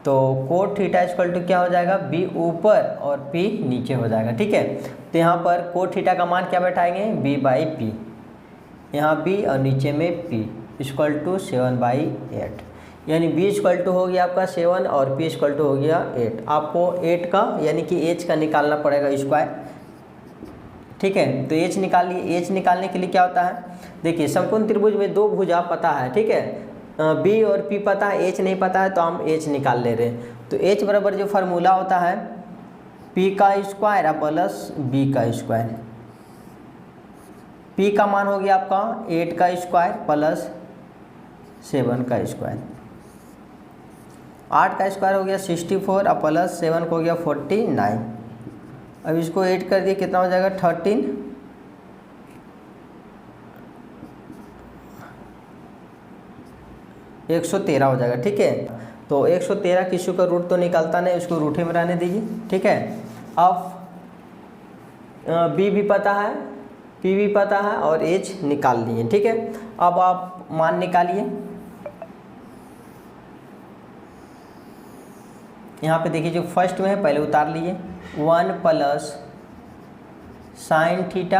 तो कोट थीटा इक्वल टू क्या हो जाएगा, B ऊपर और P नीचे हो जाएगा। ठीक है, तो यहाँ पर कोट थीटा का मान क्या बैठाएंगे, B/P, यहाँ B और नीचे में P इक्वल टू 7/8, यानी B इक्वल टू हो गया आपका 7 और P इक्वल टू हो गया 8। आपको 8 का यानी कि H का निकालना पड़ेगा स्क्वायर। ठीक है, तो H निकालिए। H निकालने के लिए क्या होता है, देखिए समकोण त्रिभुज में दो भुजा पता है। ठीक है, B और P पता है, H नहीं पता है तो हम H निकाल ले रहे हैं। तो H बराबर जो फार्मूला होता है P का स्क्वायर प्लस B का स्क्वायर। P का मान हो गया आपका 8 का स्क्वायर प्लस 7 का स्क्वायर, 8 का स्क्वायर हो गया 64 और प्लस 7 को हो गया 49। अब इसको 8 कर दिए कितना हो जाएगा 13, 113 हो जाएगा। ठीक है, तो 113 किसी का रूट तो निकलता नहीं, उसको रूट ही में रहने दीजिए, ठीक है। अब बी भी पता है, पी भी पता है और एच निकाल लिए, ठीक है। अब आप मान निकालिए। यहाँ पे देखिए जो फर्स्ट में है पहले उतार लीजिए, 1 plus sine theta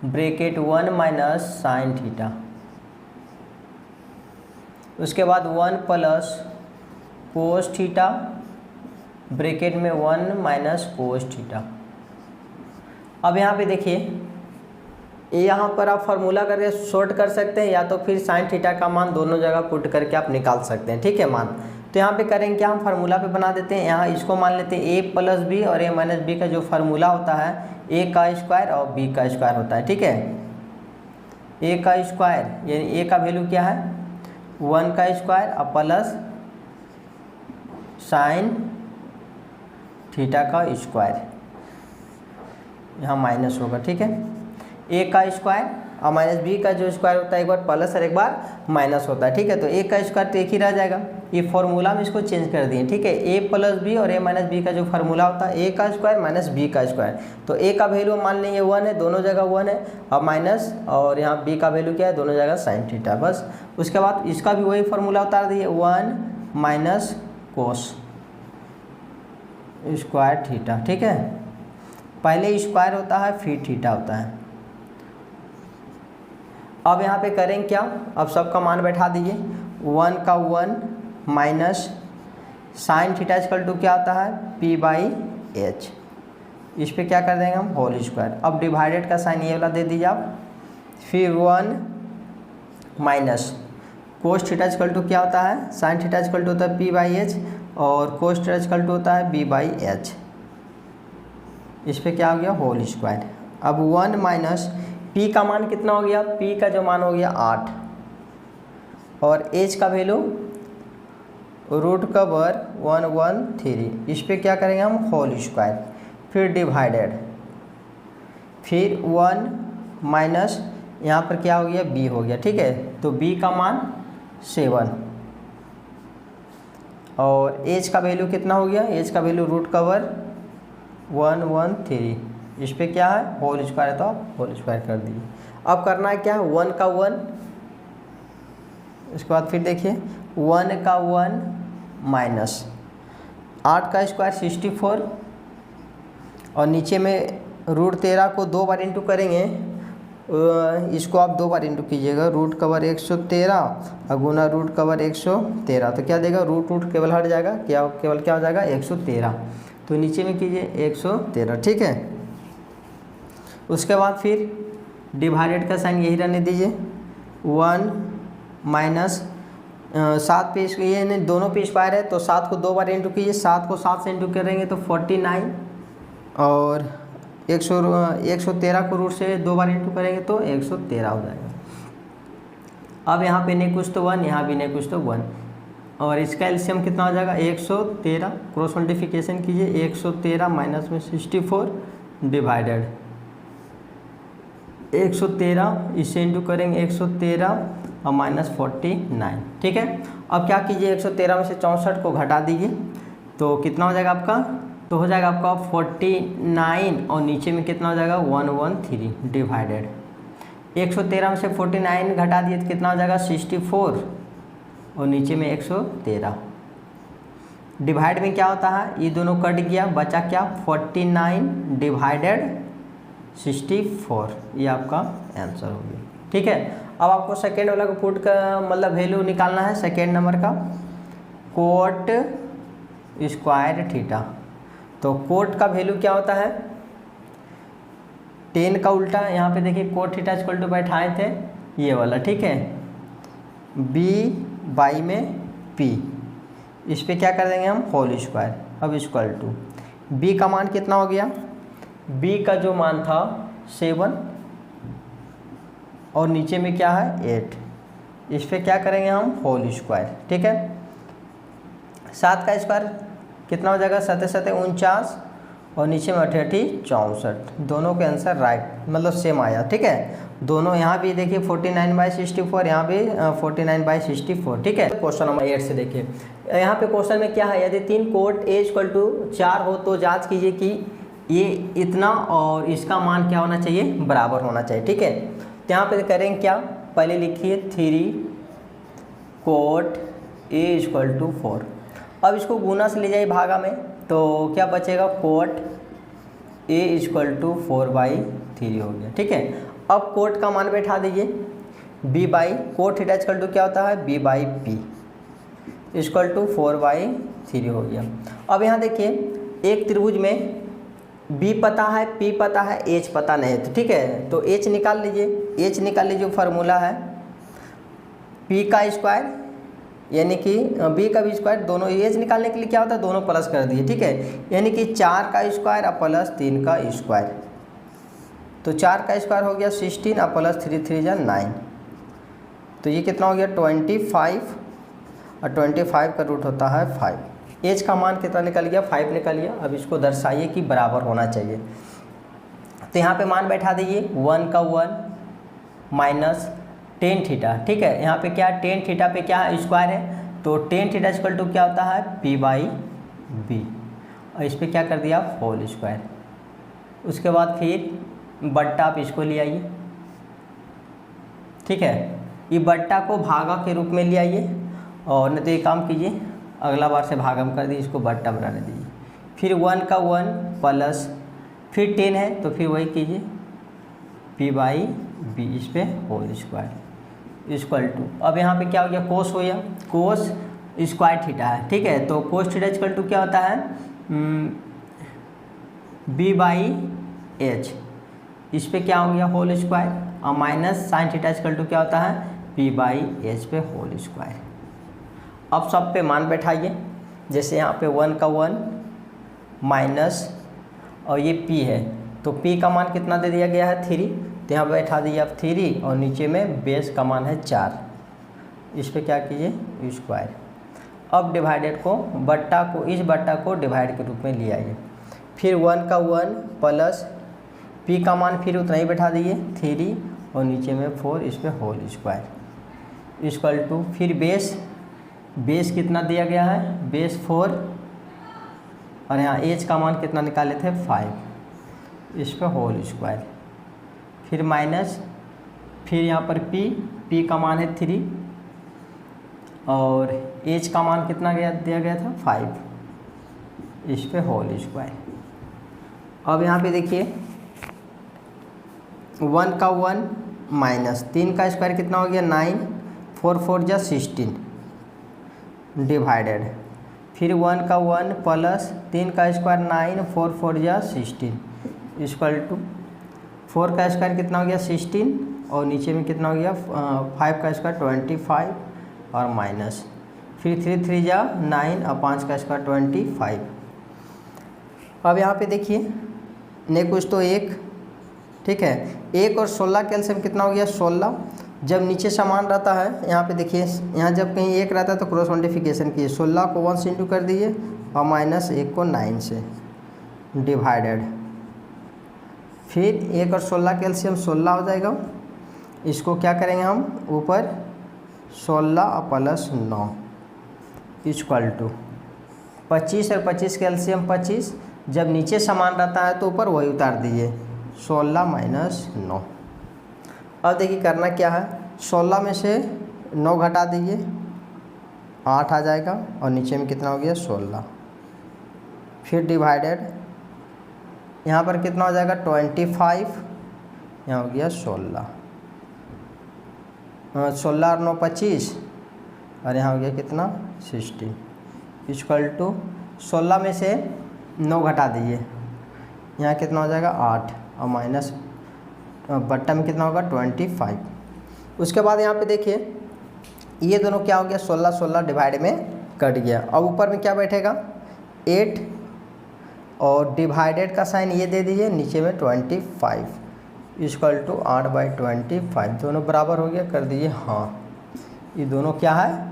bracket 1 minus sine theta, उसके बाद 1 प्लस कोस थीटा ब्रैकेट में 1 माइनस कोस थीटा। अब यहाँ पे देखिए, यहाँ पर आप फार्मूला करके शॉर्ट कर सकते हैं या तो फिर साइन थीटा का मान दोनों जगह पुट करके आप निकाल सकते हैं, ठीक है मान। तो यहाँ पे करेंगे क्या, हम फार्मूला पे बना देते हैं। यहाँ इसको मान लेते हैं ए प्लस बी और ए माइनस बी का जो फार्मूला होता है ए का स्क्वायर और बी का स्क्वायर होता है, ठीक है। ए का स्क्वायर यानी ए का वैल्यू क्या है 1 का स्क्वायर और प्लस साइन थीटा का स्क्वायर, यहाँ माइनस होगा, ठीक है। ए का स्क्वायर और माइनस बी का जो स्क्वायर होता है एक बार प्लस और एक बार माइनस होता है, ठीक है। तो ए का स्क्वायर तो एक ही रह जाएगा, ये फॉर्मूला में इसको चेंज कर दिए, ठीक है। ए प्लस बी और ए माइनस बी का जो फार्मूला होता है ए का स्क्वायर माइनस बी का स्क्वायर, तो ए का वैल्यू मान लीजिए 1 है, दोनों जगह 1 है, और माइनस और यहाँ बी का वैल्यू क्या है दोनों जगह साइन थीटा, बस। उसके बाद इसका भी वही फार्मूला उतार दिए 1 माइनस कोस स्क्वायर थीटा, ठीक है। पहले स्क्वायर होता है फिर थीटा होता है। अब यहाँ पे करेंगे क्या, अब सबका मान बैठा दीजिए, 1 का 1 minus sine theta equal to क्या होता है पी बाई एच, इस पे क्या कर देंगे हम होल स्क्वायर। अब डिवाइडेड का साइन ये वाला दे दीजिए आप, फिर 1 minus cos theta equal to क्या होता है साइन थीटा इक्वल टू होता है पी बाई एच और कोस थीटा इक्वल टू होता है बी बाई एच, इस पे क्या हो गया होल स्क्वायर। अब 1 माइनस पी का मान कितना हो गया, पी का जो मान हो गया 8 और एच का वैल्यू रूट कवर 113, इस पे क्या करेंगे हम होल स्क्वायर, फिर डिवाइडेड, फिर 1 माइनस यहाँ पर क्या हो गया बी हो गया, ठीक है। तो बी का मान 7 और एच का वैल्यू कितना हो गया, एच का वैल्यू रूट कवर 113, इस पे क्या है होल स्क्वायर है तो आप होल स्क्वायर कर दीजिए। अब करना है क्या 1 का 1, इसके बाद फिर देखिए 1 का 1 माइनस 8 का स्क्वायर 64 और नीचे में रूट 13 को 2 बार इंटू करेंगे, इसको आप 2 बार इंटू कीजिएगा, रूट कवर 113 और गुना रूट कवर 113, तो क्या देगा रूट रूट केवल हट जाएगा, क्या केवल क्या हो जाएगा 113, तो नीचे में कीजिए 113, ठीक है। उसके बाद फिर डिवाइडेड का साइन यही रहने दीजिए, 1 माइनस 7 पे ये नहीं दोनों पे स्क्वायर है तो 7 को 2 बार इंटू कीजिए, 7 को 7 से इंटू करेंगे तो 49 और 113 को रूट से 2 बार इंटू करेंगे तो 113 हो जाएगा। अब यहाँ पे नहीं कुछ तो 1, यहाँ भी नहीं कुछ तो 1 और इसका एलसीएम कितना हो जाएगा 113, क्रॉस मल्टीप्लिकेशन कीजिए 113 माइनस में 64 डिवाइडेड 113, इससे इंटू करेंगे 113 और माइनस 49, ठीक है। अब क्या कीजिए 113 में से 64 को घटा दीजिए तो कितना हो जाएगा आपका, तो हो जाएगा आपका 49 और नीचे में कितना हो जाएगा 113 डिवाइडेड 113 में से 49 घटा दिए तो कितना हो जाएगा 64 और नीचे में 113, डिवाइड में क्या होता है ये दोनों कट गया, बचा क्या 49 डिवाइडेड 64, ये आपका आंसर हो गया, ठीक है। अब आपको सेकेंड वाला को पुट का मतलब वैल्यू निकालना है, सेकेंड नंबर का कोट स्क्वायर थीटा, तो कोट का वैल्यू क्या होता है 10 का उल्टा, यहाँ पे देखिए कोट थीटा इक्वल टू बैठाए थे ये वाला, ठीक है, बी बाई में पी, इस पे क्या कर देंगे हम होल स्क्वायर। अब इक्वल टू बी का मान कितना हो गया, बी का जो मान था 7 और नीचे में क्या है 8, इस पे क्या करेंगे हम होल स्क्वायर, ठीक है। 7 का स्क्वायर कितना हो जाएगा 7 7 49 और नीचे में 88 64, दोनों के आंसर राइट मतलब सेम आया, ठीक है। दोनों यहाँ भी देखिए 49/64, यहाँ भी 49/64, ठीक है। क्वेश्चन नंबर 8 से देखिए, यहाँ पे क्वेश्चन में क्या है, यदि 3 कोट a = 4 हो तो जांच कीजिए कि ये इतना और इसका मान क्या होना चाहिए, बराबर होना चाहिए, ठीक है। तो यहाँ पे करेंगे क्या, पहले लिखिए 3 कोट a = 4। अब इसको गुना से ले जाइए भागा में, तो क्या बचेगा, कोट a = 4/3 हो गया, ठीक है। अब कोट का मान बैठा दीजिए, कोट थीटा = क्या होता है, b/p = 4/3 हो गया। अब यहाँ देखिए एक त्रिभुज में b पता है, p पता है, h पता नहीं है, तो ठीक है, तो h निकाल लीजिए। फार्मूला है p का स्क्वायर यानी कि b का भी स्क्वायर, दोनों h निकालने के लिए क्या होता है, दोनों प्लस कर दिए, ठीक है। यानी कि 4 का स्क्वायर और प्लस 3 का स्क्वायर, तो 4 का स्क्वायर हो गया 16 और प्लस 3 3 जा 9, तो ये कितना हो गया 25, और 25 का रूट होता है 5। एज का मान कितना निकल गया, 5 निकल गया। अब इसको दर्शाइए कि बराबर होना चाहिए, तो यहाँ पे मान बैठा दीजिए 1 का 1 माइनस टेन थीटा, ठीक है। यहाँ पे क्या टेन थीटा पे क्या है, स्क्वायर है, तो टेन थीटा = क्या होता है, p/b, और इस पर क्या कर दिया, होल स्क्वायर। उसके बाद फिर बट्टा आप इसको ले आइए, ठीक है। ये बट्टा को भागा के रूप में ले आइए, और नहीं तो ये काम कीजिए, अगला बार से भागम कर दीजिए, इसको बट्टा बनाने दीजिए। फिर 1 का 1 प्लस फिर 10 है, तो फिर वही कीजिए p/b, इस पे होल स्क्वायर = अब यहाँ पे क्या हो गया, कोस हो गया, कोस स्क्वायर थीटा है, ठीक है। तो कोस थीटा = क्या होता है, b/h, इस पे क्या हो गया, होल स्क्वायर, और माइनस साइन थीटा = क्या होता है, p/h पे होल स्क्वायर। अब सब पे मान बैठाइए, जैसे यहाँ पे 1 का 1 माइनस, और ये p है, तो p का मान कितना दे दिया गया है 3, तो यहाँ बैठा दिए आप 3, और नीचे में बेस का मान है 4, इस पे क्या कीजिए, स्क्वायर। अब डिवाइडेड को इस बट्टा को डिवाइड के रूप में ले आइए। फिर 1 का 1 प्लस p का मान फिर उतना ही बैठा दिए 3, और नीचे में 4, इस पे होल स्क्वायर = फिर बेस कितना दिया गया है, बेस 4, और यहाँ h का मान कितना निकाले थे 5, इस पे होल स्क्वायर। फिर माइनस, फिर यहाँ पर p का मान है 3, और h का मान कितना दिया गया था 5, इस पे होल स्क्वायर। अब यहाँ पे देखिए 1 का 1 माइनस 3 का स्क्वायर कितना हो गया 9, 4 4 जा 16 डिवाइडेड, फिर 1 का 1 प्लस 3 का स्क्वायर 9, 4 4 जा 16 = 4 का स्क्वायर कितना हो गया 16, और नीचे में कितना हो गया 5 का स्क्वायर 25, और माइनस फिर 3 3 जा 9, और 5 का स्क्वायर 25। अब यहाँ पे देखिए ने कुछ तो 1, ठीक है, 1 और 16 का एलसीएम कितना हो गया 16। जब नीचे समान रहता है, यहाँ पे देखिए, यहाँ जब कहीं 1 रहता है तो क्रॉस मल्टीप्लिकेशन कीजिए, 16 को 1 से इंटू कर दीजिए, और माइनस 1 को 9 से डिवाइडेड, फिर 1 और 16 का एलसीएम 16 हो जाएगा। इसको क्या करेंगे हम, ऊपर 16 और प्लस 9 = 25, और 25 का एलसीएम 25। जब नीचे समान रहता है तो ऊपर वही उतार दीजिए, 16 माइनस 9। अब देखिए करना क्या है, 16 में से 9 घटा दीजिए, 8 आ जाएगा, और नीचे में कितना हो गया 16, फिर डिवाइडेड, यहाँ पर कितना हो जाएगा 25, यहाँ हो गया 16, 16 और 9 25, और यहाँ हो गया कितना 16 = 16 में से 9 घटा दीजिए, यहाँ कितना हो जाएगा 8, और माइनस बट्टा में कितना होगा 25। उसके बाद यहाँ पे देखिए ये दोनों क्या हो गया 16 16 डिवाइड में कट गया। अब ऊपर में क्या बैठेगा 8, और डिवाइडेड का साइन ये दे दीजिए, नीचे में 25 = 8/25, दोनों बराबर हो गया, कर दीजिए हाँ, ये दोनों क्या है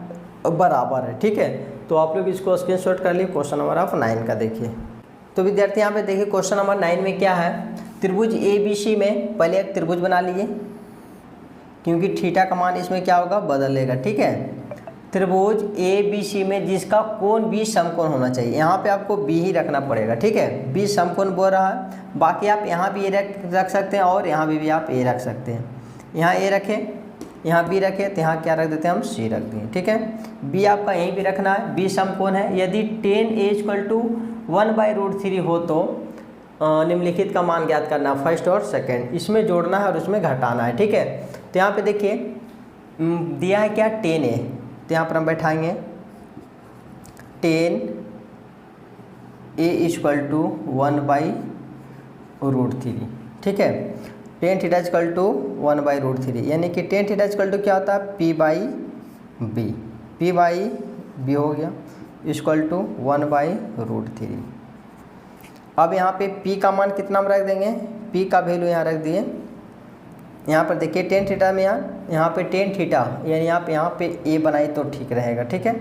बराबर है, ठीक है। तो आप लोग इसको स्क्रीनशॉट कर लिए। क्वेश्चन नंबर आप 9 का देखिए। तो विद्यार्थी यहाँ पे देखिए क्वेश्चन नंबर 9 में क्या है, त्रिभुज ABC में पहले एक त्रिभुज बना लीजिए, क्योंकि थीटा का मान इसमें क्या होगा, बदलेगा। ठीक है, त्रिभुज ABC में जिसका कोण B समकोण होना चाहिए, यहाँ पे आपको B ही रखना पड़ेगा। ठीक है, B समकोण बोल रहा है। बाकी आप यहाँ भी A रख सकते हैं और यहाँ भी आप A रख सकते हैं। यहाँ A रखें, यहाँ B रखें, तो यहाँ क्या रख देते हैं हम, C रख दिए। ठीक है, B आपका यहीं भी रखना है। B समकोण है। यदि tan A = 1/√3 हो तो निम्नलिखित का मान ज्ञात करना, फर्स्ट और सेकेंड, इसमें जोड़ना है और उसमें घटाना है। ठीक है, तो यहाँ पे देखिए दिया है क्या, tan A, तो यहाँ पर हम बैठाएंगे tan A = 1/√3। ठीक है, tan थीटा = 1/√3, यानी कि tan थीटा = क्या होता है, P/B, P/B हो गया = 1/√3। अब यहाँ पे P का मान कितना हम रख देंगे, P का वैल्यू यहाँ रख दिए। यहाँ पर देखिए tan थीटा में यहाँ पे tan थीटा, यानी यहाँ पे A बनाई तो ठीक रहेगा। ठीक है,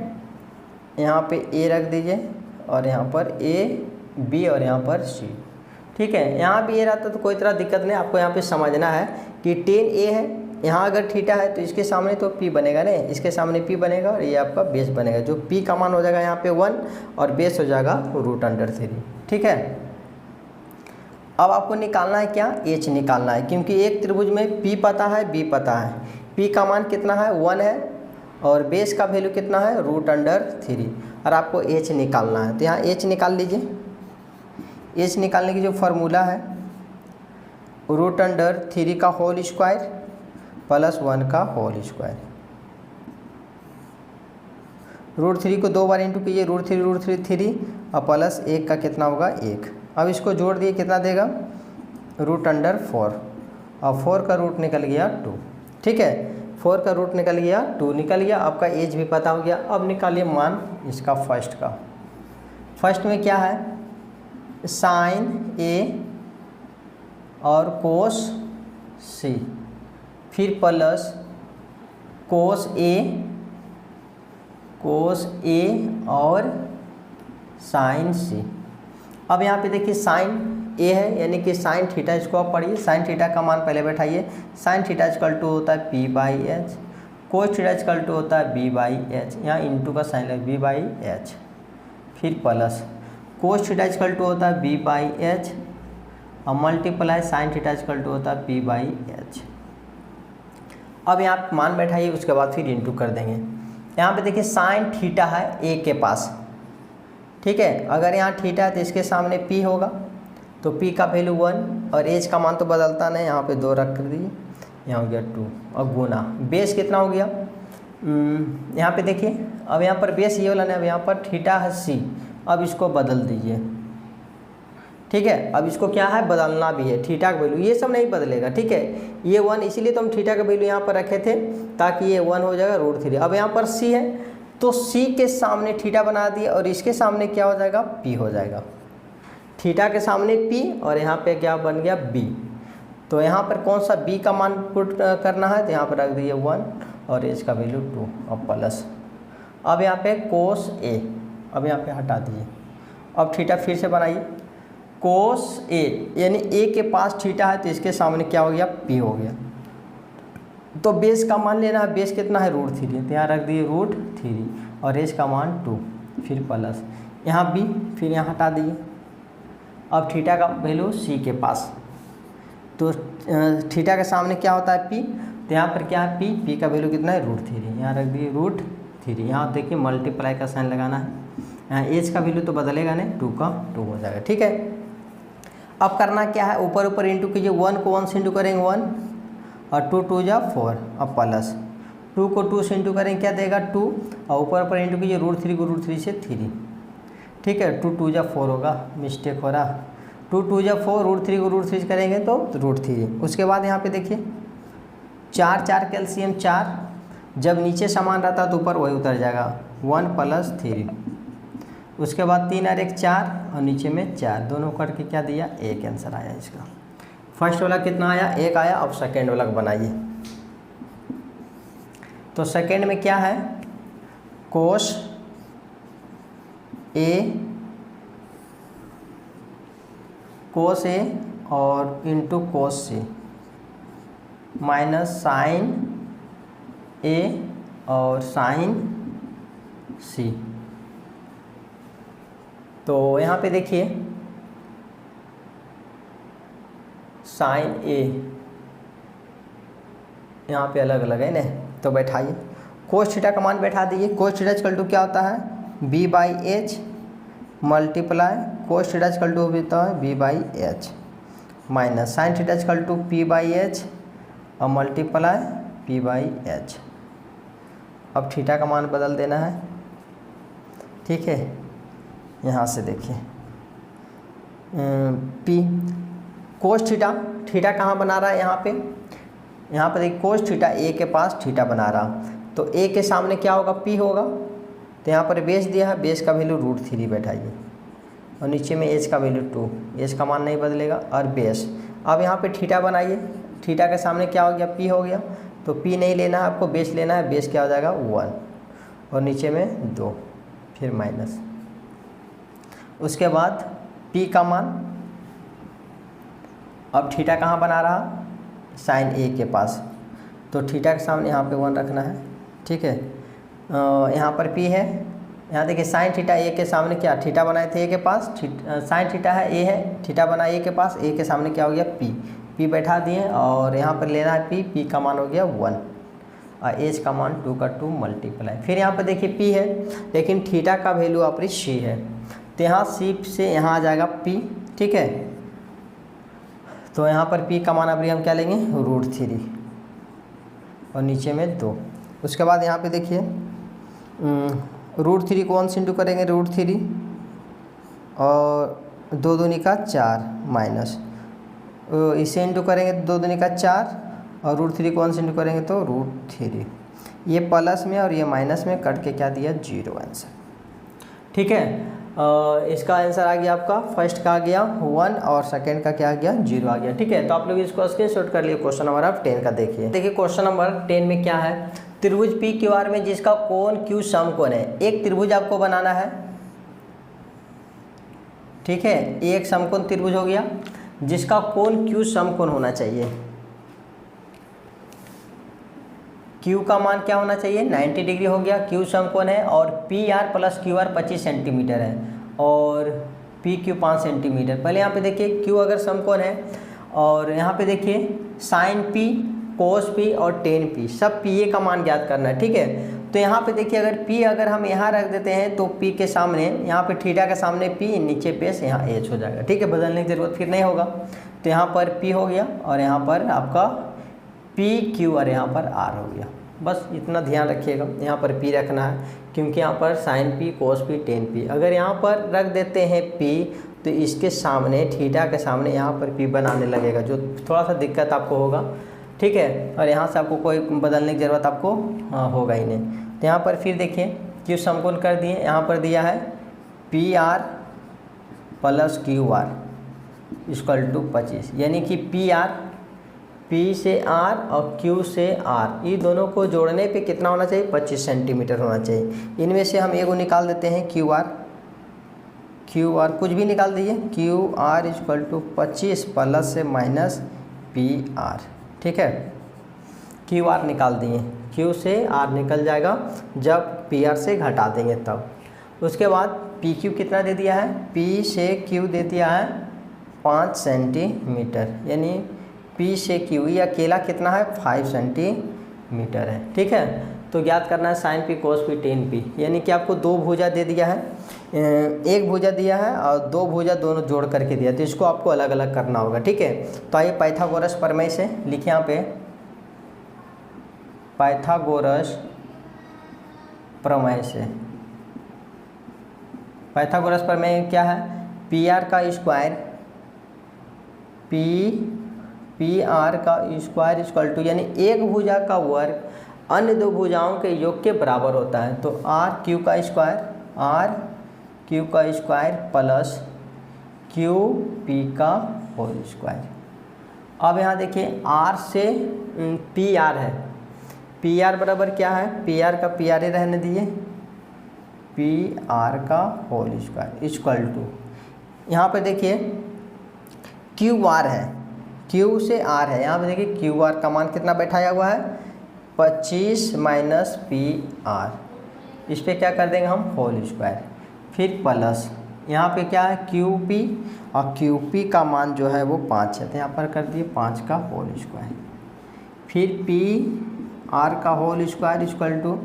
यहाँ पे A रख दीजिए और यहाँ पर A B और यहाँ पर C। ठीक है, यहाँ भी A रहता तो कोई तरह दिक्कत नहीं। आपको यहाँ पे समझना है कि tan A है, यहाँ अगर थीटा है तो इसके सामने तो P बनेगा नहीं, इसके सामने P बनेगा और ये आपका बेस बनेगा। जो P का मान हो जाएगा यहाँ पे 1 और बेस हो जाएगा √3। ठीक है, अब आपको निकालना है क्या, H निकालना है, क्योंकि एक त्रिभुज में P पता है, B पता है। P का मान कितना है, 1 है, और बेस का वैल्यू कितना है, √3, और आपको H निकालना है। तो यहाँ H निकाल लीजिए। H निकालने की जो फार्मूला है, √3 का होल स्क्वायर प्लस 1 का होल स्क्वायर। √3 को 2 बार इंटू कीजिए, √3 और प्लस 1 का कितना होगा, 1। अब इसको जोड़ दिए, कितना देगा, √4, और 4 का रूट निकल गया 2। ठीक है, 4 का रूट निकल गया 2 निकल गया। आपका एज भी पता हो गया। अब निकालिए मान इसका फर्स्ट का। फर्स्ट में क्या है, साइन A और कोस C, फिर प्लस कोस A और साइन C। अब यहाँ पे देखिए साइन A है, यानी कि साइन थीटा, इसको आप पढ़िए। साइन थीटा का मान पहले बैठाइए। साइन थीटा = होता है P/H, कोस थीटा = होता है B/H, यहाँ इंटू का साइन है B/H, फिर प्लस कोस थीटा = होता है B/H और मल्टीप्लाई साइन थीटा = होता है P/H। अब यहाँ मान बैठाइए, उसके बाद फिर इंटू कर देंगे। यहाँ पे देखिए साइन थीटा है A के पास। ठीक है, अगर यहाँ थीटा है तो इसके सामने P होगा, तो P का वैल्यू 1 और H का मान तो बदलता नहीं, यहाँ पे 2 रख कर दीजिए, यहाँ हो गया 2 और गुना बेस कितना हो गया, यहाँ पे देखिए। अब यहाँ पर बेस ये वाला नहीं, अब यहाँ पर थीटा है C, अब इसको बदल दीजिए। ठीक है, अब इसको क्या है, बदलना भी है। थीटा का वैल्यू ये सब नहीं बदलेगा। ठीक है, ये 1, इसीलिए तो हम थीटा का वैल्यू यहाँ पर रखे थे ताकि ये 1 हो जाएगा √3। अब यहाँ पर C है तो C के सामने थीटा बना दिया और इसके सामने क्या हो जाएगा, P हो जाएगा। थीटा के सामने P और यहाँ पे क्या बन गया, B। तो यहाँ पर कौन सा B का मान पुट करना है, तो यहाँ पर रख दिए 1 और H का वैल्यू 2 और प्लस। अब यहाँ पे कोस A, अब यहाँ पे हटा दिए। अब थीटा फिर से बनाइए, कोस A, यानी A के पास थीटा है तो इसके सामने क्या हो गया, P हो गया। तो बेस का मान लेना है, बेस कितना है, √3, तो यहाँ रख दिए √3 और H का मान 2, फिर प्लस यहाँ B, फिर यहाँ हटा दिए। अब थीटा का वैल्यू C के पास, तो थीटा के सामने क्या होता है, P, तो यहाँ पर क्या है, P का वैल्यू कितना है, √3, यहाँ रख दिए √3। यहाँ देखिए मल्टीप्लाई का साइन लगाना है। यहाँ H का वैल्यू तो बदलेगा नहीं, 2 का 2 हो जाएगा। ठीक है, अब करना क्या है, ऊपर ऊपर इंटू कीजिए। 1 को 1 से इंटू करेंगे 1 और 2 2 जा 4, अब प्लस 2 को 2 से इंटू करेंगे, क्या देगा 2, और ऊपर ऊपर इंटू कीजिए, √3 को √3 से 3। ठीक है, 2 2 जा 4 होगा, मिस्टेक हो रहा, 2 2 जा 4, √3 को √3 से करेंगे तो √3। उसके बाद यहाँ पे देखिए 4 4 कैल्शियम 4, जब नीचे समान रहता तो ऊपर वही उतर जाएगा, 1 + 3। उसके बाद 3 और 1 4 और नीचे में 4, दोनों करके क्या दिया, 1 आंसर आया इसका। फर्स्ट वाला कितना आया, 1 आया। अब सेकेंड वाला बनाइए। तो सेकेंड में क्या है, कोस A और into cos C minus sine A और साइन सी। तो यहाँ पे देखिए साइन ए यहाँ पे अलग अलग है ना, तो बैठाइए कोस थीटा का मान बैठा दीजिए। कोस थीटा इक्वल टू क्या होता है B by H multiply cos theta equal to होता है B by H minus sine theta equal to P by H और मल्टीप्लाई पी बाई एच। अब थीटा का मान बदल देना है, ठीक है। यहाँ से देखिए पी कोस थीटा, थीटा कहाँ बना रहा है यहाँ पे देखिए कोस थीटा ए के पास थीटा बना रहा, तो ए के सामने क्या होगा पी होगा। तो यहाँ पर बेस दिया है, बेस का वैल्यू √3 बैठाइए और नीचे में एच का वैल्यू 2, एच का मान नहीं बदलेगा और बेस। अब यहाँ पे थीटा बनाइए, थीटा के सामने क्या हो गया पी हो गया, तो पी नहीं लेना है आपको, बेस लेना है। बेस क्या हो जाएगा 1 और नीचे में 2 फिर माइनस। उसके बाद पी का मान, अब थीटा कहाँ बना रहा साइन ए के पास, तो थीटा के सामने यहाँ पे 1 रखना है, ठीक है। यहाँ पर पी है, यहाँ देखिए साइन थीटा ए के सामने क्या थीटा बनाए थे ए के पास, साइन थीटा है ए है, थीटा बना ए के पास, ए के सामने क्या हो गया पी बैठा दिए और यहाँ पर लेना है पी का मान हो गया 1 और एच का मान 2 का 2 मल्टीप्लाई। फिर यहाँ पर देखिए पी है लेकिन थीटा का वैल्यू अपनी सी है, तो यहाँ सी से यहाँ आ जाएगा पी, ठीक है। तो यहाँ पर पी का मान अभी हम क्या लेंगे √3 और नीचे में 2। उसके बाद यहाँ पे देखिए √3 को 1 से इंटू करेंगे √3 और 2 दूनी का 4 माइनस, इसे इंटू करेंगे 2 दूनी का 4 और √3 को 1 से इंटू करेंगे तो √3। ये प्लस में और ये माइनस में कट के क्या दिया 0 आंसर, ठीक है। इसका आंसर आ गया आपका, फर्स्ट का आ गया 1 और सेकंड का क्या आ गया 0 आ गया, ठीक है। तो आप लोग इसको स्क्रीनशॉट कर लिए। क्वेश्चन नंबर आप 10 का देखिए क्वेश्चन नंबर 10 में क्या है, त्रिभुज पी क्यू आर में जिसका कोण क्यू समकोण है। एक त्रिभुज आपको बनाना है, ठीक है। एक समकोण त्रिभुज हो गया जिसका कोण क्यू समकोण होना चाहिए। Q का मान क्या होना चाहिए 90 डिग्री हो गया, Q समकोण है और PR प्लस QR 25 सेंटीमीटर है और PQ 5 सेंटीमीटर। पहले यहाँ पे देखिए Q अगर समकोण है और यहाँ पे देखिए साइन P कोस P और टेन P, सब PA का मान ज्ञात करना है, ठीक है। तो यहाँ पे देखिए अगर P अगर हम यहाँ रख देते हैं तो P के सामने यहाँ पे थीटा के सामने P, नीचे बेस, यहाँ H हो जाएगा, ठीक है। बदलने की ज़रूरत फिर नहीं होगा। तो यहाँ पर P हो गया और यहाँ पर आपका PQ और यहाँ पर R हो गया। बस इतना ध्यान रखिएगा, यहाँ पर P रखना है क्योंकि यहाँ पर साइन P कोस P टेन P। अगर यहाँ पर रख देते हैं P तो इसके सामने थीटा के सामने यहाँ पर P बनाने लगेगा, जो थोड़ा सा दिक्कत आपको होगा, ठीक है। और यहाँ से आपको कोई बदलने की ज़रूरत आपको होगा ही नहीं। तो यहाँ पर फिर देखिए Q समकोण कर दिए, यहाँ पर दिया है PR plus QR equal to 25, यानी कि PR P से R और Q से R, ये दोनों को जोड़ने पे कितना होना चाहिए 25 सेंटीमीटर होना चाहिए। इनमें से हम एगो निकाल देते हैं QR कुछ भी निकाल दीजिए, QR इक्वल टू 25 प्लस से माइनस PR, ठीक है। QR निकाल दिए, Q से R निकल जाएगा जब PR से घटा देंगे तब। उसके बाद PQ कितना दे दिया है, P से Q दे दिया है 5 सेंटीमीटर, यानी P से Q या अकेला कितना है 5 सेंटीमीटर है, ठीक है। तो ज्ञात करना है साइन P कोस P टेन P, यानी कि आपको 2 भुजा दे दिया है, एक भुजा दिया है और 2 भुजा दोनों जोड़ करके दिया, तो इसको आपको अलग अलग करना होगा, ठीक है। तो आइए पाइथागोरस प्रमेय से लिखिए, यहाँ पे पाइथागोरस प्रमेय से, पाइथागोरस प्रमेय क्या है, PR का स्क्वायर PR का स्क्वायर इक्वल टू, यानी एक भुजा का वर्ग अन्य 2 भुजाओं के योग के बराबर होता है। तो RQ का स्क्वायर प्लस QP का होल स्क्वायर। अब यहाँ देखिए R से PR है, PR बराबर क्या है, PR का PR ही रहने दिए, PR का होल स्क्वायर इक्वल टू, यहाँ पर देखिए QR है, Q से R है, यहाँ पे देखिए QR का मान कितना बैठाया हुआ है 25 माइनस पी आर, इस पर क्या कर देंगे हम होल स्क्वायर, फिर प्लस यहाँ पे क्या है क्यू पी, और क्यू पी का मान जो है वो 5 है तो यहाँ पर कर दिए 5 का होल स्क्वायर, फिर पी आर का whole square equal to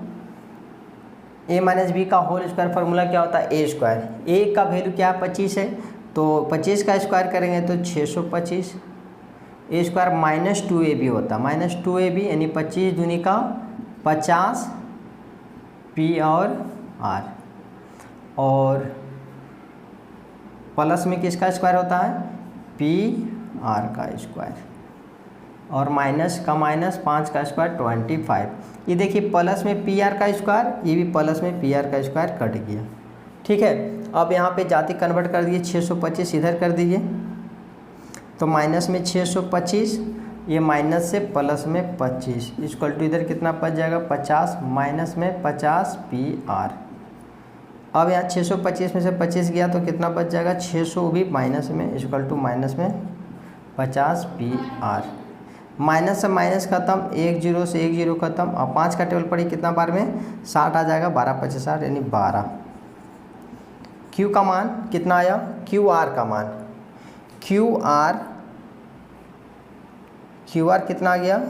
A minus B का होल स्क्वायर, फार्मूला क्या होता है ए स्क्वायर, ए का वैल्यू क्या है 25 है तो 25 का स्क्वायर करेंगे तो 625, ए स्क्वायर माइनस 2ab होता है, माइनस 2ab यानी 25 दूनी का 50 पी और आर, और प्लस में किसका स्क्वायर होता है पी आर का स्क्वायर, और माइनस का माइनस 5 का स्क्वायर 25। ये देखिए प्लस में पी आर का स्क्वायर, ये भी प्लस में पी आर का स्क्वायर कट गया। ठीक है, अब यहाँ पे जाति कन्वर्ट कर दिए, 625 इधर कर दीजिए तो माइनस में 625, ये माइनस से प्लस में 25 इक्वल टू इधर कितना बच जाएगा 50, माइनस में 50 पी आर। अब यहाँ 625 में से 25 गया तो कितना बच जाएगा 600 भी माइनस में इक्वल टू माइनस में 50 पी आर। माइनस से माइनस खत्म, 1 0 से 1 0 खत्म, और 5 का टेबल पड़ी कितना बार में 60 आ जाएगा, 12 25 60 यानी 12। क्यू का मान कितना आया, क्यू आर का मान, क्यू आर कितना आ गया,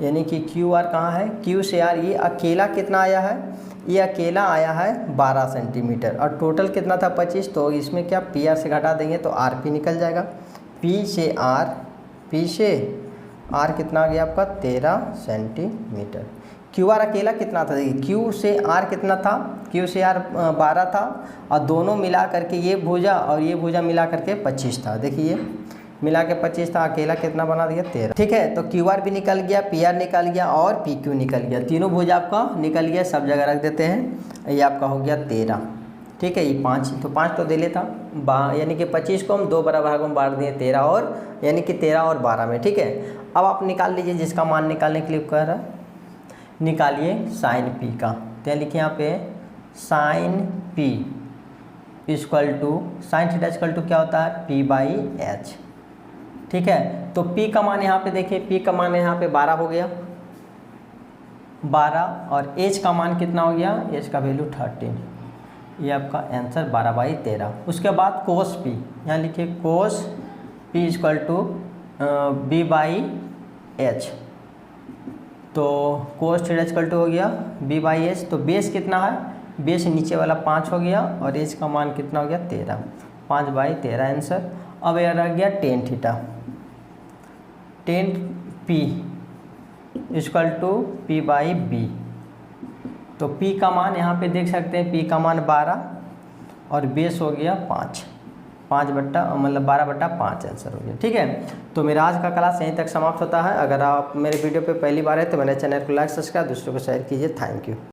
यानी कि क्यू आर कहाँ है, क्यू से आर, ये अकेला कितना आया है, ये अकेला आया है 12 सेंटीमीटर, और टोटल कितना था 25, तो इसमें क्या पी आर से घटा देंगे तो आर पी निकल जाएगा, पी से आर कितना आ गया आपका 13 सेंटीमीटर। क्यू आर अकेला कितना था, देखिए क्यू से आर कितना था, क्यू से आर 12 था, और दोनों मिला करके ये भुजा और ये भुजा मिला करके 25 था, देखिए मिला के 25 था, अकेला कितना बना दिया 13। ठीक है, तो क्यू आर भी निकल गया, पी आर निकल गया और पी क्यू निकल गया, तीनों भुजा आपका निकल गया, सब जगह रख देते हैं, ये आपका हो गया 13। ठीक है, ये 5 तो 5 तो दे लेता, यानी कि 25 को हम 2 बराबर भागों में बांट दिए 13 और, यानी कि 13 और 12 में। ठीक है, अब आप निकाल लीजिए जिसका मान निकालने के लिए कह रहा है, निकालिए साइन पी का, तो लिखिए यहाँ पे sine P equal to, sine theta equal to क्या होता है पी बाई एच। ठीक है, तो P का मान यहाँ पे देखिए, P का मान यहाँ पे 12 हो गया, 12, और H का मान कितना हो गया, H का वैल्यू 13, ये आपका आंसर 12/13। उसके बाद कोस P, यहाँ लिखिए cos P equal to B by H, तो कोस थीटा इक्वल टू हो गया B बाई एच, तो बेस कितना है, बेस नीचे वाला 5 हो गया, और H का मान कितना हो गया 13, 5/13 आंसर। अब यह रह गया tan theta, tan P equal to P by B, तो P का मान यहाँ पे देख सकते हैं, P का मान 12 और बेस हो गया 5, 5 बट्टा मतलब 12/5 आंसर हो गया। ठीक है, तो मेरा आज का क्लास यहीं तक समाप्त होता है। अगर आप मेरे वीडियो पे पहली बार है तो मेरे चैनल को लाइक सब्सक्राइब, दूसरों को शेयर कीजिए। Thank you.